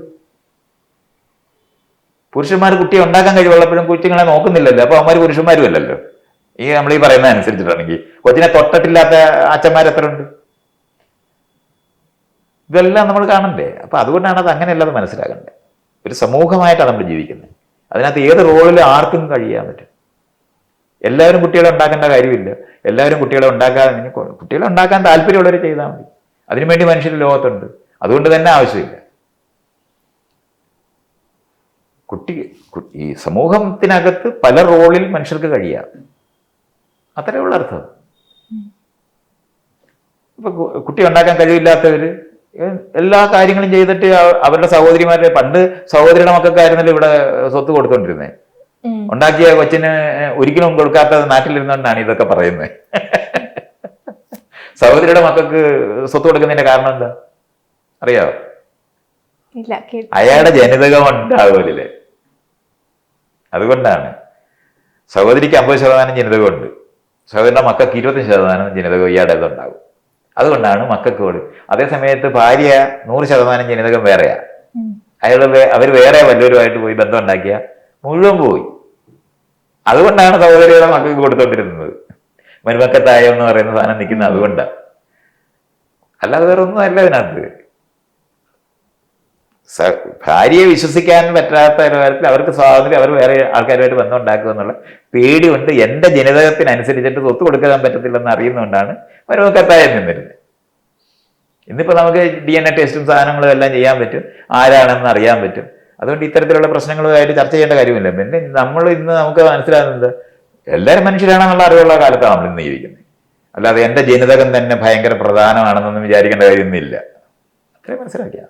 Speaker 2: പുരുഷന്മാർ കുട്ടിയെ ഉണ്ടാക്കാൻ കഴിവുള്ളപ്പോഴും കുഞ്ഞുങ്ങളെ നോക്കുന്നില്ലല്ലോ. അപ്പൊ അവന്മാർ പുരുഷന്മാരും അല്ലല്ലോ. ഈ നമ്മൾ ഈ പറയുന്ന അനുസരിച്ചിട്ടാണെങ്കിൽ കൊച്ചിനെ തൊട്ടിട്ടില്ലാത്ത അച്ഛന്മാർ എത്ര ഉണ്ട്? ഇതെല്ലാം നമ്മൾ കാണണ്ടേ? അപ്പൊ അതുകൊണ്ടാണ് അത് അങ്ങനെയല്ലാതെ മനസ്സിലാകണ്ടേ. ഒരു സമൂഹമായിട്ടാണ് നമ്മൾ ജീവിക്കുന്നത്. അതിനകത്ത് ഏത് റോളിൽ ആർക്കും കഴിയാൻ പറ്റും. എല്ലാവരും കുട്ടികളെ ഉണ്ടാക്കേണ്ട കാര്യമില്ല. എല്ലാവരും കുട്ടികളെ ഉണ്ടാക്കാൻ താല്പര്യമുള്ളവർ ചെയ്താൽ മതി. അതിനുവേണ്ടി മനുഷ്യർ ലോകത്തുണ്ട്. അതുകൊണ്ട് തന്നെ ആവശ്യമില്ല. ഈ സമൂഹത്തിനകത്ത് പല റോളിൽ മനുഷ്യർക്ക് കഴിയാം. അത്രേ ഉള്ള അർത്ഥം. ഇപ്പൊ കുട്ടി ഉണ്ടാക്കാൻ കഴിവില്ലാത്തവര് എല്ലാ കാര്യങ്ങളും ചെയ്തിട്ട് അവരുടെ സഹോദരിമാരുടെ, പണ്ട് സഹോദരിയുടെ മക്കൾക്കായിരുന്നല്ലോ ഇവിടെ സ്വത്ത് കൊടുത്തോണ്ടിരുന്നേ. ഉണ്ടാക്കിയ കൊച്ചിന് ഒരിക്കലും കൊടുക്കാത്ത നാട്ടിലിരുന്നോണ്ടാണ് ഇതൊക്കെ പറയുന്നത്. സഹോദരിയുടെ മക്കൾക്ക് സ്വത്ത് കൊടുക്കുന്നതിന്റെ കാരണം എന്താ അറിയാവോ? അയാളുടെ ജനിതകം ഉണ്ടാവില്ലേ. അതുകൊണ്ടാണ്. സഹോദരിക്ക് 50% ജനിതകമുണ്ട്, സഹോദരിയുടെ മക്കൾക്ക് 25% ജനിതകം ഇയാളുടെ ഇതുണ്ടാകും. അതുകൊണ്ടാണ് മക്കൾക്ക് കൊടുക്കും. അതേസമയത്ത് ഭാര്യ 100% ജനിതകം വേറെയാ. അവർ വേറെ വല്ലവരുമായിട്ട് പോയി ബന്ധം ഉണ്ടാക്കിയ മുഴുവൻ പോയി. അതുകൊണ്ടാണ് സഹോദരിയുടെ മക്കൾക്ക് കൊടുത്തോണ്ടിരുന്നത്. മരുമക്കത്തായം എന്ന് പറയുന്ന സാധനം നിൽക്കുന്നത് അതുകൊണ്ടാണ്. അല്ലാതെ വേറെ ഒന്നും അല്ല ഇതിനകത്ത്. ഭാര്യയെ വിശ്വസിക്കാൻ പറ്റാത്ത കാര്യത്തിൽ അവർക്ക് സ്വാതന്ത്ര്യം, അവർ വേറെ ആൾക്കാരുമായിട്ട് ബന്ധം ഉണ്ടാക്കുക എന്നുള്ള പേടി കൊണ്ട് എൻ്റെ ജനിതകത്തിനനുസരിച്ചിട്ട് സ്വത്ത് കൊടുക്കാൻ പറ്റത്തില്ലെന്ന് അറിയുന്നതുകൊണ്ടാണ് മരുമക്കത്തായം നിന്നിരുന്നത്. ഇന്നിപ്പോൾ നമുക്ക് DNA ടെസ്റ്റും സാധനങ്ങളും എല്ലാം ചെയ്യാൻ പറ്റും, ആരാണെന്ന് അറിയാൻ പറ്റും. അതുകൊണ്ട് ഇത്തരത്തിലുള്ള പ്രശ്നങ്ങളുമായിട്ട് ചർച്ച ചെയ്യേണ്ട കാര്യമില്ല. പിന്നെ നമുക്ക് മനസ്സിലാകുന്നത് എല്ലാവരും മനുഷ്യരാണെന്നുള്ള അറിവുള്ള കാലത്താണ് നമ്മൾ ഇന്ന് ജീവിക്കുന്നത്. അല്ലാതെ എൻ്റെ ജനിതകം തന്നെ ഭയങ്കര പ്രധാനമാണെന്നൊന്നും വിചാരിക്കേണ്ട കാര്യമൊന്നുമില്ല. അത്രയും മനസ്സിലാക്കിയ